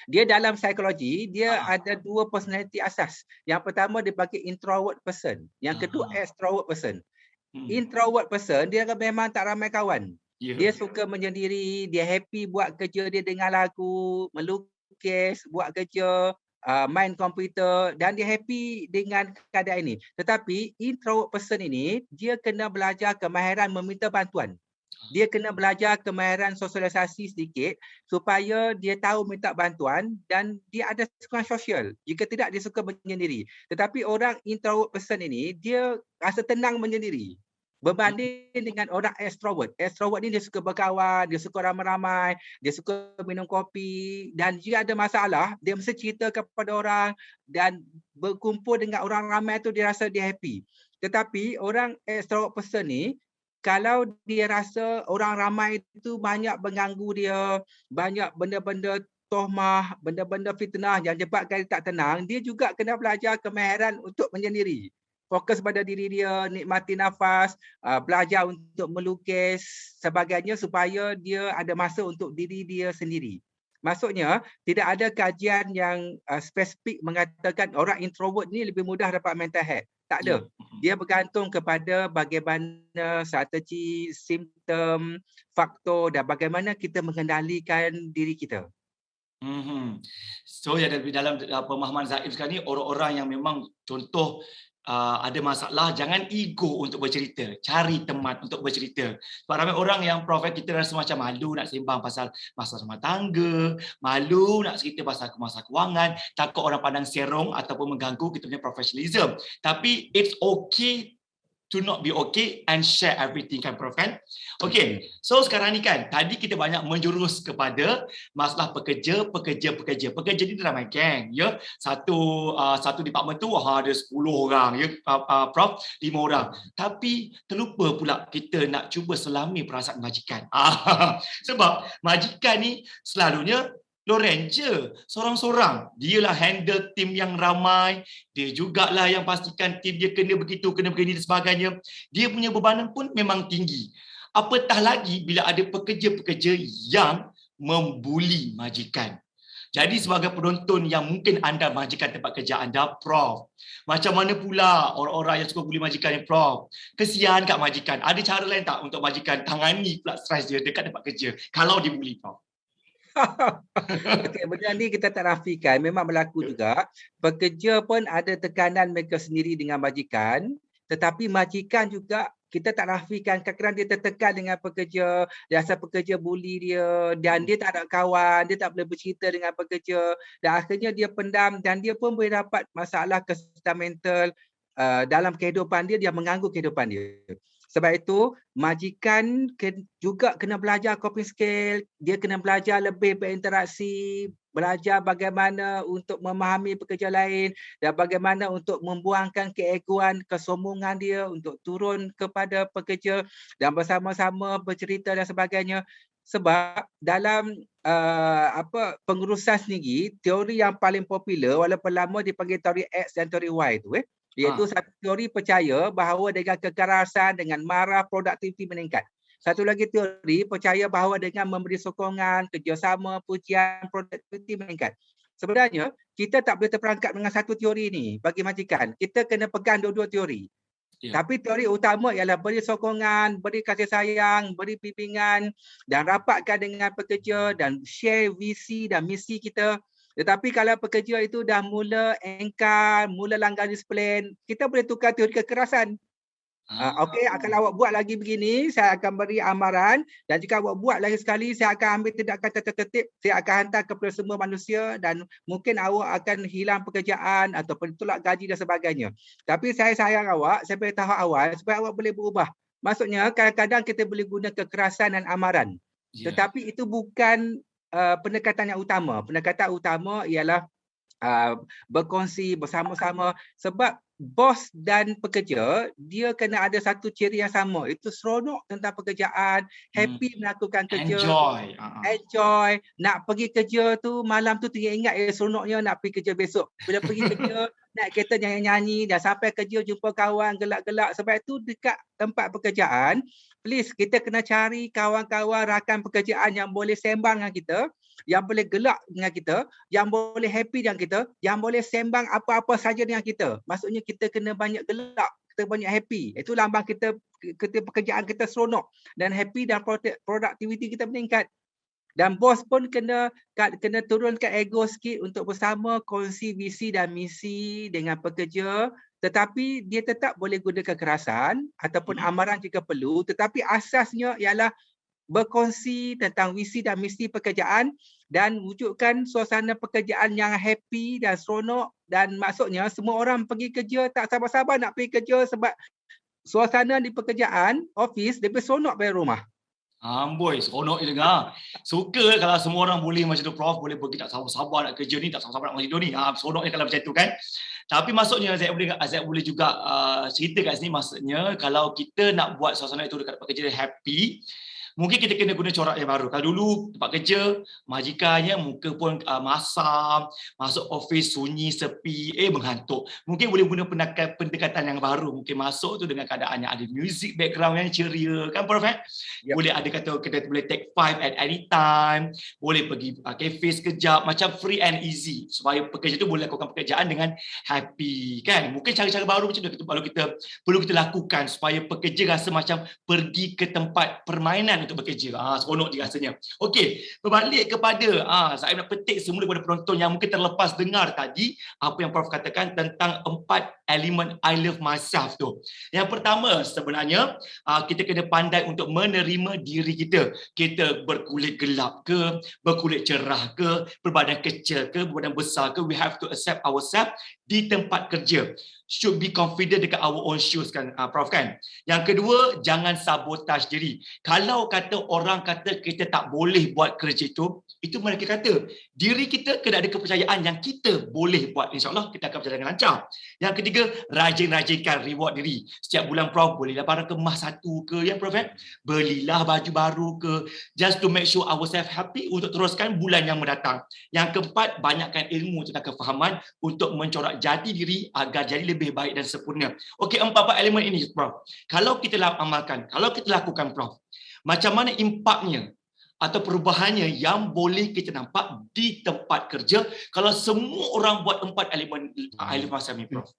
Dia dalam psikologi, dia ada dua personality asas. Yang pertama dia panggil introvert person. Yang kedua extrovert person. Introvert person, dia memang tak ramai kawan. Dia suka menyendiri, dia happy buat kerja dia, dengar lagu, melukis, buat kerja, main komputer, dan dia happy dengan keadaan ini. Tetapi introvert person ini, dia kena belajar kemahiran meminta bantuan. Dia kena belajar kemahiran sosialisasi sedikit supaya dia tahu minta bantuan dan dia ada sokongan sosial. Jika tidak, dia suka menyendiri. Tetapi orang introvert person ini, dia rasa tenang menyendiri. Berbanding dengan orang extrovert. Extrovert ni dia suka berkawan, dia suka ramai-ramai, dia suka minum kopi, dan jika ada masalah, dia mesti cerita kepada orang dan berkumpul dengan orang ramai tu dia rasa dia happy. Tetapi orang extrovert person ni, kalau dia rasa orang ramai itu banyak mengganggu dia, banyak benda-benda tohmah, benda-benda fitnah yang menyebabkan dia tak tenang, dia juga kena belajar kemahiran untuk menyendiri. Fokus pada diri dia, nikmati nafas, belajar untuk melukis, sebagainya supaya dia ada masa untuk diri dia sendiri. Maksudnya, tidak ada kajian yang spesifik mengatakan orang introvert ni lebih mudah dapat mental health. Tak ada. Dia bergantung kepada bagaimana strategi, simptom, faktor dan bagaimana kita mengendalikan diri kita. So, dalam pemahaman Zaim sekarang ni, orang-orang yang memang contoh ada masalah, jangan ego untuk bercerita, cari teman untuk bercerita. Sebab ramai orang yang Prof, kita rasa macam malu nak sembang pasal masalah rumah tangga, malu nak cerita pasal masalah kewangan, takut orang pandang serong ataupun mengganggu kita punya professionalism. Tapi it's okay to not be okay and share everything, kan Prof, kan? Okay, so sekarang ni kan, tadi kita banyak menjurus kepada masalah pekerja. Pekerja ni ramai geng, ya. Satu department tu ada 10 orang, ya, Prof, 5 orang. Tapi terlupa pula kita nak cuba selami perasaan majikan. Sebab majikan ni selalunya Loren je, sorang-sorang. Dialah handle tim yang ramai. Dia jugalah yang pastikan tim dia kena begitu, kena begini dan sebagainya. Dia punya bebanan pun memang tinggi. Apatah lagi bila ada pekerja-pekerja yang membuli majikan. Jadi sebagai penonton yang mungkin anda majikan tempat kerja anda, Prof, macam mana pula orang-orang yang suka bully majikan ni, Prof? Kesian kat majikan. Ada cara lain tak untuk majikan tangani pula stres dia dekat tempat kerja kalau dibuli, Prof? Okey, benda ni kita tak nafikan, memang berlaku juga. Pekerja pun ada tekanan mereka sendiri dengan majikan, tetapi majikan juga kita tak nafikan kadang-kadang dia tertekan dengan pekerja, dia rasa pekerja bully dia dan dia tak ada kawan, dia tak boleh bercerita dengan pekerja dan akhirnya dia pendam dan dia pun boleh dapat masalah kesihatan mental dalam kehidupan dia, dia mengganggu kehidupan dia. Sebab itu, majikan juga kena belajar coping skill, dia kena belajar lebih berinteraksi, belajar bagaimana untuk memahami pekerja lain dan bagaimana untuk membuangkan keegoan, kesombongan dia untuk turun kepada pekerja dan bersama-sama bercerita dan sebagainya. Sebab dalam pengurusan sendiri, teori yang paling popular walaupun lama dipanggil teori X dan teori Y tu iaitu satu teori percaya bahawa dengan kekerasan, dengan marah, produktiviti meningkat. Satu lagi teori percaya bahawa dengan memberi sokongan, kerjasama, pujian, produktiviti meningkat. Sebenarnya, kita tak boleh terperangkap dengan satu teori ni bagi majikan. Kita kena pegang dua-dua teori. Tapi teori utama ialah beri sokongan, beri kasih sayang, beri bimbingan dan rapatkan dengan pekerja dan share visi dan misi kita. Tetapi kalau pekerja itu dah mula engkar, mula langgar disiplin, kita boleh tukar teori kekerasan. Okey, kalau awak buat lagi begini, saya akan beri amaran dan jika awak buat lagi sekali, saya akan ambil tindakan tertib, saya akan hantar kepada semua manusia dan mungkin awak akan hilang pekerjaan ataupun tolak gaji dan sebagainya. Tapi saya sayang awak, saya beritahu awal supaya awak boleh berubah. Maksudnya kadang-kadang kita boleh guna kekerasan dan amaran. Tetapi itu bukan pendekatan yang utama. Pendekatan utama ialah berkongsi bersama-sama sebab bos dan pekerja dia kena ada satu ciri yang sama, itu seronok tentang pekerjaan, happy melakukan kerja, enjoy, nak pergi kerja tu malam tu teringat seronoknya nak pergi kerja besok. Bila pergi kerja naik kereta nyanyi-nyanyi dah sampai kerja jumpa kawan gelak-gelak. Sebab itu dekat tempat pekerjaan please kita kena cari kawan-kawan rakan pekerjaan yang boleh sembang dengan kita, yang boleh gelak dengan kita, yang boleh happy dengan kita, yang boleh sembang apa-apa saja dengan kita. Maksudnya kita kena banyak gelak, kita banyak happy. Itu lambang kita pekerjaan kita seronok dan happy dan produktiviti kita meningkat. Dan bos pun kena turunkan ego sikit untuk bersama kongsi visi dan misi dengan pekerja, tetapi dia tetap boleh guna kekerasan ataupun amaran jika perlu, tetapi asasnya ialah berkongsi tentang visi dan misi pekerjaan dan wujudkan suasana pekerjaan yang happy dan seronok dan maksudnya semua orang pergi kerja tak sabar-sabar nak pergi kerja sebab suasana di pekerjaan, office lebih seronok daripada rumah. Amboi, seronok je dengar. Suka kalau semua orang boleh macam tu, Prof. Boleh pergi tak sabar-sabar nak kerja ni, tak sabar-sabar nak tidur ni. Seronok je kalau macam tu kan. Tapi maksudnya Azad boleh juga cerita kat sini, maksudnya kalau kita nak buat suasana itu dekat tempat kerja happy, mungkin kita kena guna corak yang baru. Kalau dulu tempat kerja, majikannya muka pun masam, masuk office sunyi, sepi, menghantuk. Mungkin boleh guna pendekatan yang baru. Mungkin masuk tu dengan keadaan yang ada music background yang ceria, kan Prof? Yep. Boleh ada kata kita boleh take 5 at any time, boleh pergi cafe sekejap, macam free and easy supaya pekerja tu boleh lakukan pekerjaan dengan happy, kan? Mungkin cara-cara baru macam tu perlu kita lakukan supaya pekerja rasa macam pergi ke tempat permainan untuk bekerja. Seronok je rasanya. Okey, berbalik kepada saya nak petik semula kepada penonton yang mungkin terlepas dengar tadi apa yang Prof katakan tentang 4 elemen I love myself tu. Yang pertama sebenarnya kita kena pandai untuk menerima diri kita. Kita berkulit gelap ke, berkulit cerah ke, berbadan kecil ke, berbadan besar ke, we have to accept ourselves di tempat kerja. Should be confident dekat our own shoes kan, Prof kan. Yang kedua, jangan sabotaj diri. Kalau kata orang kata kita tak boleh buat kerja itu mereka kata diri kita kena ada kepercayaan yang kita boleh buat. InsyaAllah kita akan berjalan dengan lancar. Yang ketiga, rajin-rajinkan reward diri. Setiap bulan Prof bolehlah barang kemas satu ke, ya Prof? Belilah baju baru ke, just to make sure ourselves happy untuk teruskan bulan yang mendatang. Yang keempat, banyakkan ilmu tentang kefahaman untuk mencorak jati diri agar jadi lebih baik dan sempurna. Okey, 4 elemen ini Prof. Kalau kita amalkan, kalau kita lakukan Prof, macam mana impaknya atau perubahannya yang boleh kita nampak di tempat kerja kalau semua orang buat 4 elemen macam ni, Prof?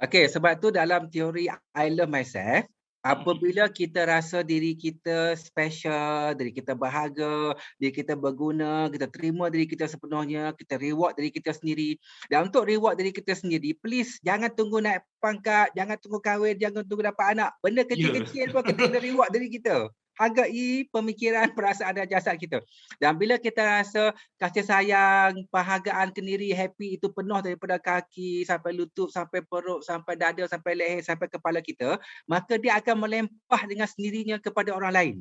Okey, sebab tu dalam teori I love myself, apabila kita rasa diri kita special, diri kita berharga, diri kita berguna, kita terima diri kita sepenuhnya, kita reward diri kita sendiri. Dan untuk reward diri kita sendiri, please jangan tunggu naik pangkat, jangan tunggu kahwin, jangan tunggu dapat anak. Benda kecil-kecil pun kita kena reward diri kita. Hargai pemikiran, perasaan dan jasad kita. Dan bila kita rasa kasih sayang, penghargaan kendiri, happy itu penuh daripada kaki sampai lutut, sampai perut, sampai dada, sampai leher, sampai kepala kita, maka dia akan melempah dengan sendirinya kepada orang lain.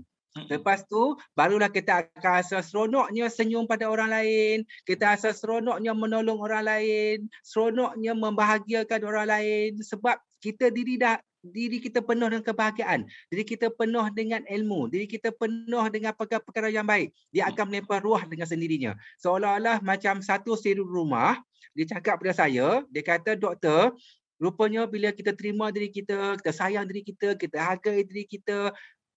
Lepas tu, barulah kita akan rasa seronoknya senyum pada orang lain, kita rasa seronoknya menolong orang lain, seronoknya membahagiakan orang lain sebab diri kita penuh dengan kebahagiaan, diri kita penuh dengan ilmu, diri kita penuh dengan perkara-perkara yang baik. Dia akan melimpah ruah dengan sendirinya. Seolah-olah macam satu siri rumah, dia cakap pada saya, dia kata, doktor, rupanya bila kita terima diri kita sayang diri kita hargai diri kita,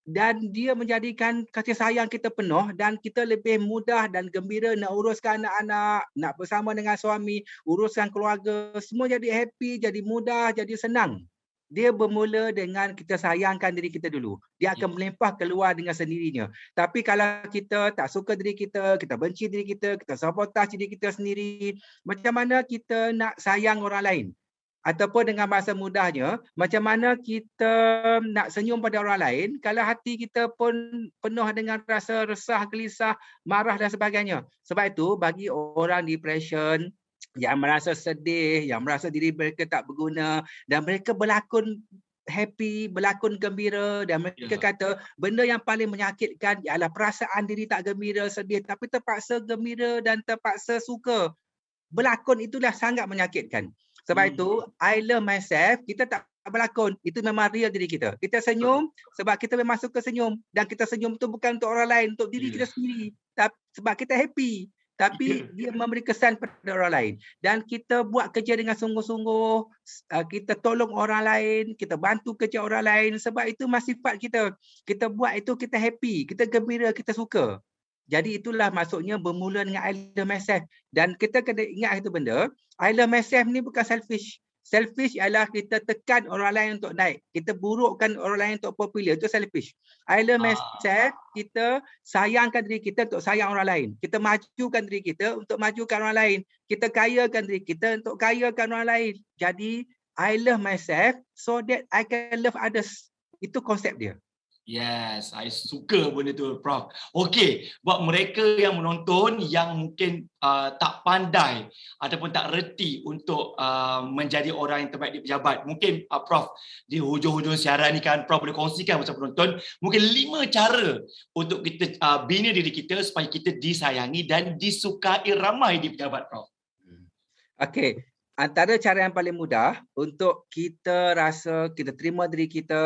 dan dia menjadikan kasih sayang kita penuh dan kita lebih mudah dan gembira nak uruskan anak-anak, nak bersama dengan suami, uruskan keluarga, semua jadi happy, jadi mudah, jadi senang. Dia bermula dengan kita sayangkan diri kita dulu. Dia akan melimpah keluar dengan sendirinya. Tapi kalau kita tak suka diri kita benci diri kita sabotaj diri kita sendiri, macam mana kita nak sayang orang lain? Ataupun dengan bahasa mudahnya, macam mana kita nak senyum pada orang lain kalau hati kita pun penuh dengan rasa resah, gelisah, marah dan sebagainya. Sebab itu bagi orang depression, yang merasa sedih, yang merasa diri mereka tak berguna dan mereka berlakon happy, berlakon gembira dan mereka kata benda yang paling menyakitkan ialah perasaan diri tak gembira, sedih tapi terpaksa gembira dan terpaksa suka. Berlakon itulah sangat menyakitkan. Sebab itu, I love myself, kita tak berlakon. Itu memang real diri kita. Kita senyum sebab kita memang suka senyum. Dan kita senyum tu bukan untuk orang lain, untuk diri kita sendiri. Sebab kita happy. Tapi dia memberi kesan pada orang lain. Dan kita buat kerja dengan sungguh-sungguh, kita tolong orang lain, kita bantu kerja orang lain. Sebab itu masih sifat kita. Kita buat itu, kita happy, kita gembira, kita suka. Jadi itulah maksudnya bermula dengan I love myself. Dan kita kena ingat satu benda, I love myself ni bukan selfish. Selfish ialah kita tekan orang lain untuk naik. Kita burukkan orang lain untuk popular. Itu selfish. I love myself, kita sayangkan diri kita untuk sayang orang lain. Kita majukan diri kita untuk majukan orang lain. Kita kayakan diri kita untuk kayakan orang lain. Jadi, I love myself so that I can love others. Itu konsep dia. Yes, I suka benda tu, Prof. Okey, buat mereka yang menonton yang mungkin tak pandai ataupun tak reti untuk menjadi orang yang terbaik di pejabat. Mungkin Prof, di hujung-hujung siaran ni kan Prof boleh kongsikan bersama penonton mungkin 5 cara untuk kita bina diri kita supaya kita disayangi dan disukai ramai di pejabat, Prof. Okey. Antara cara yang paling mudah untuk kita rasa kita terima diri kita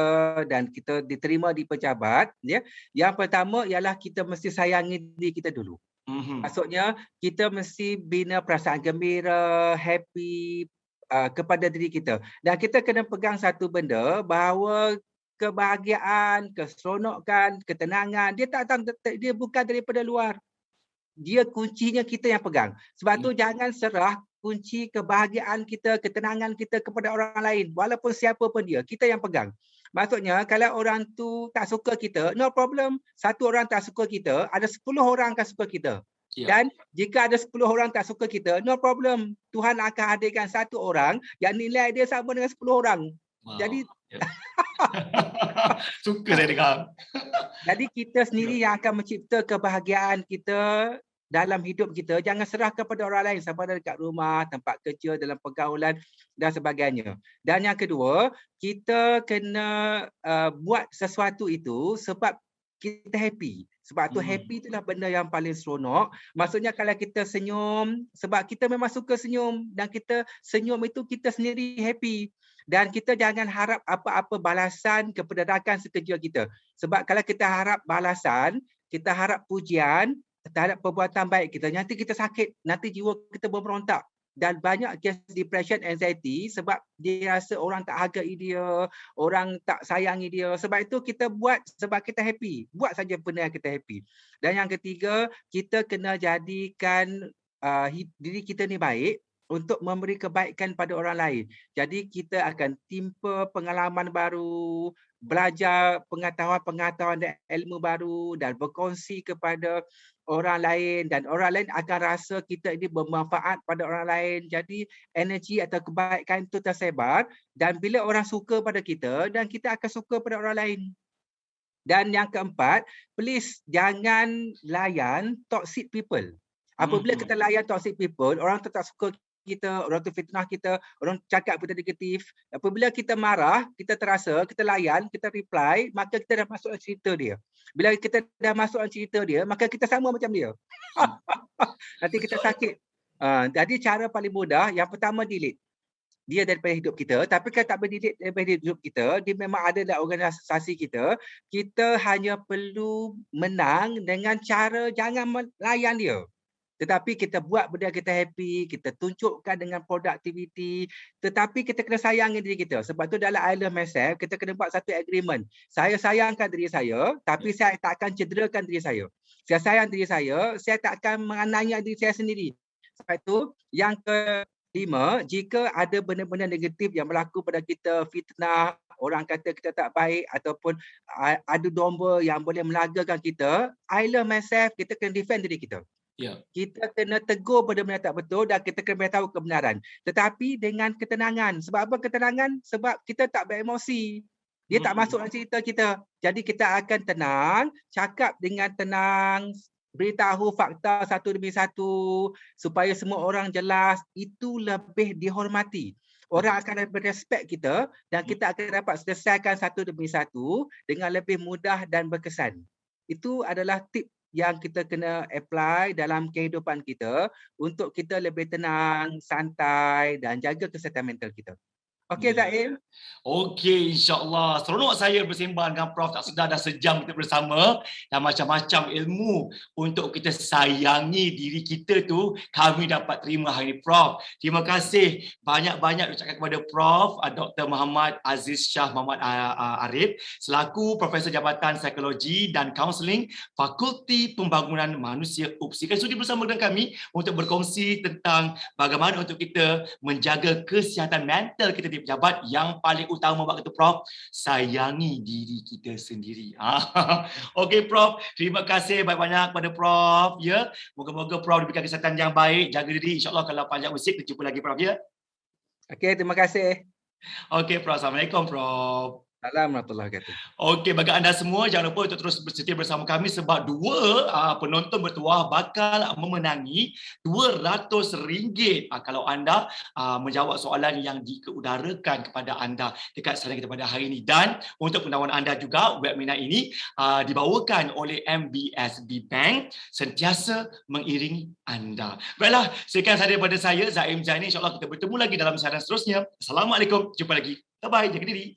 dan kita diterima di pejabat, ya. Yang pertama ialah kita mesti sayangi diri kita dulu. Maksudnya kita mesti bina perasaan gembira, happy kepada diri kita. Dan kita kena pegang satu benda bahawa kebahagiaan, keseronokan, ketenangan dia bukan daripada luar. Dia kuncinya kita yang pegang. Sebab tu jangan serah kunci kebahagiaan kita, ketenangan kita kepada orang lain. Walaupun siapa pun dia, kita yang pegang. Maksudnya kalau orang tu tak suka kita, no problem. Satu orang tak suka kita, ada 10 orang akan suka kita. Dan jika ada 10 orang tak suka kita, no problem. Tuhan akan hadirkan satu orang yang nilai dia sama dengan 10 orang. Wow. Jadi suka saya dengar. Jadi kita sendiri yang akan mencipta kebahagiaan kita dalam hidup kita. Jangan serah kepada orang lain, sama ada dekat rumah, tempat kerja, dalam pergaulan dan sebagainya. Dan yang kedua, kita kena buat sesuatu itu sebab kita happy. Sebab tu happy itulah benda yang paling seronok. Maksudnya kalau kita senyum, sebab kita memang suka senyum dan kita senyum itu kita sendiri happy. Dan kita jangan harap apa-apa balasan kepada rakan sekerja kita. Sebab kalau kita harap balasan, kita harap pujian terhadap perbuatan baik kita, nanti kita sakit, nanti jiwa kita memberontak. dan banyak kes depression, anxiety sebab dia rasa orang tak hargai dia, orang tak sayangi dia. Sebab itu kita buat sebab kita happy. Buat saja benda yang kita happy. Dan yang ketiga, kita kena jadikan diri kita ni baik untuk memberi kebaikan pada orang lain. Jadi kita akan timpa pengalaman baru, belajar pengetahuan-pengetahuan dan ilmu baru dan berkongsi kepada orang lain dan orang lain akan rasa kita ini bermanfaat pada orang lain. Jadi energi atau kebaikan itu tersebar dan bila orang suka pada kita dan kita akan suka pada orang lain. Dan yang keempat, please jangan layan toxic people. Apabila kita layan toxic people, orang tu tak suka kita, orang tu fitnah kita, orang cakap kita negatif. Apabila kita marah, kita terasa, kita layan, kita reply, maka kita dah masuk dalam cerita dia. Bila kita dah masuk dalam cerita dia, maka kita sama macam dia. Nanti kita sakit. Jadi cara paling mudah, yang pertama delete dia daripada hidup kita. Tapi kalau tak boleh delete daripada hidup kita, dia memang ada dalam organisasi kita. Kita hanya perlu menang dengan cara jangan melayan dia. Tetapi kita buat benda kita happy, kita tunjukkan dengan produktiviti, tetapi kita kena sayangi diri kita. Sebab tu dalam I Love Myself, kita kena buat satu agreement. Saya sayangkan diri saya, tapi saya tak akan cederakan diri saya. Saya sayang diri saya tak akan menganiaya diri saya sendiri. Sebab tu, yang kelima, jika ada benda-benda negatif yang berlaku pada kita, fitnah, orang kata kita tak baik ataupun adu domba yang boleh melagakan kita, I Love Myself, kita kena defend diri kita. Kita kena tegur benda-benda tak betul dan kita kena beritahu kebenaran. Tetapi dengan ketenangan. Sebab apa ketenangan? Sebab kita tak beremosi. Dia tak masuk dalam cerita kita. Jadi kita akan tenang, cakap dengan tenang, beritahu fakta satu demi satu supaya semua orang jelas. Itu lebih dihormati. Orang akan berrespek kita dan kita akan dapat selesaikan satu demi satu dengan lebih mudah dan berkesan. Itu adalah tip yang kita kena apply dalam kehidupan kita untuk kita lebih tenang, santai dan jaga kesihatan mental kita. Okey, Zaim? Okey, insya-Allah. Seronok saya bersembang dengan Prof. Tak sedar dah sejam kita bersama dan macam-macam ilmu untuk kita sayangi diri kita tu kami dapat terima hari ini, Prof. Terima kasih banyak-banyak ucapkan kepada Prof. Dr. Muhammad Aziz Shah Muhammad Arif selaku Profesor Jabatan Psikologi dan Kaunseling Fakulti Pembangunan Manusia UPSI. Kan sudi bersama dengan kami untuk berkongsi tentang bagaimana untuk kita menjaga kesihatan mental kita di pejabat. Yang paling utama buat kata Prof, sayangi diri kita sendiri. Okey Prof, terima kasih banyak-banyak kepada Prof ya. Moga-moga Prof diberikan kesihatan yang baik, jaga diri, insya-Allah kalau panjang usia kita jumpa lagi Prof ya. Okey, terima kasih. Okey Prof, Assalamualaikum Prof. Assalamualaikum warahmatullahi wabarakatuh. Okey, bagi anda semua jangan lupa untuk terus bersetia bersama kami sebab dua penonton bertuah bakal memenangi RM200 kalau anda menjawab soalan yang dikeudarakan kepada anda dekat saluran kita pada hari ini. Dan untuk pengetahuan anda juga, webinar ini dibawakan oleh MBSB Bank, sentiasa mengiringi anda. Baiklah, sekian sahaja daripada saya, Zaim Zaini. InsyaAllah kita bertemu lagi dalam siaran seterusnya. Assalamualaikum, jumpa lagi. Bye-bye, jaga diri.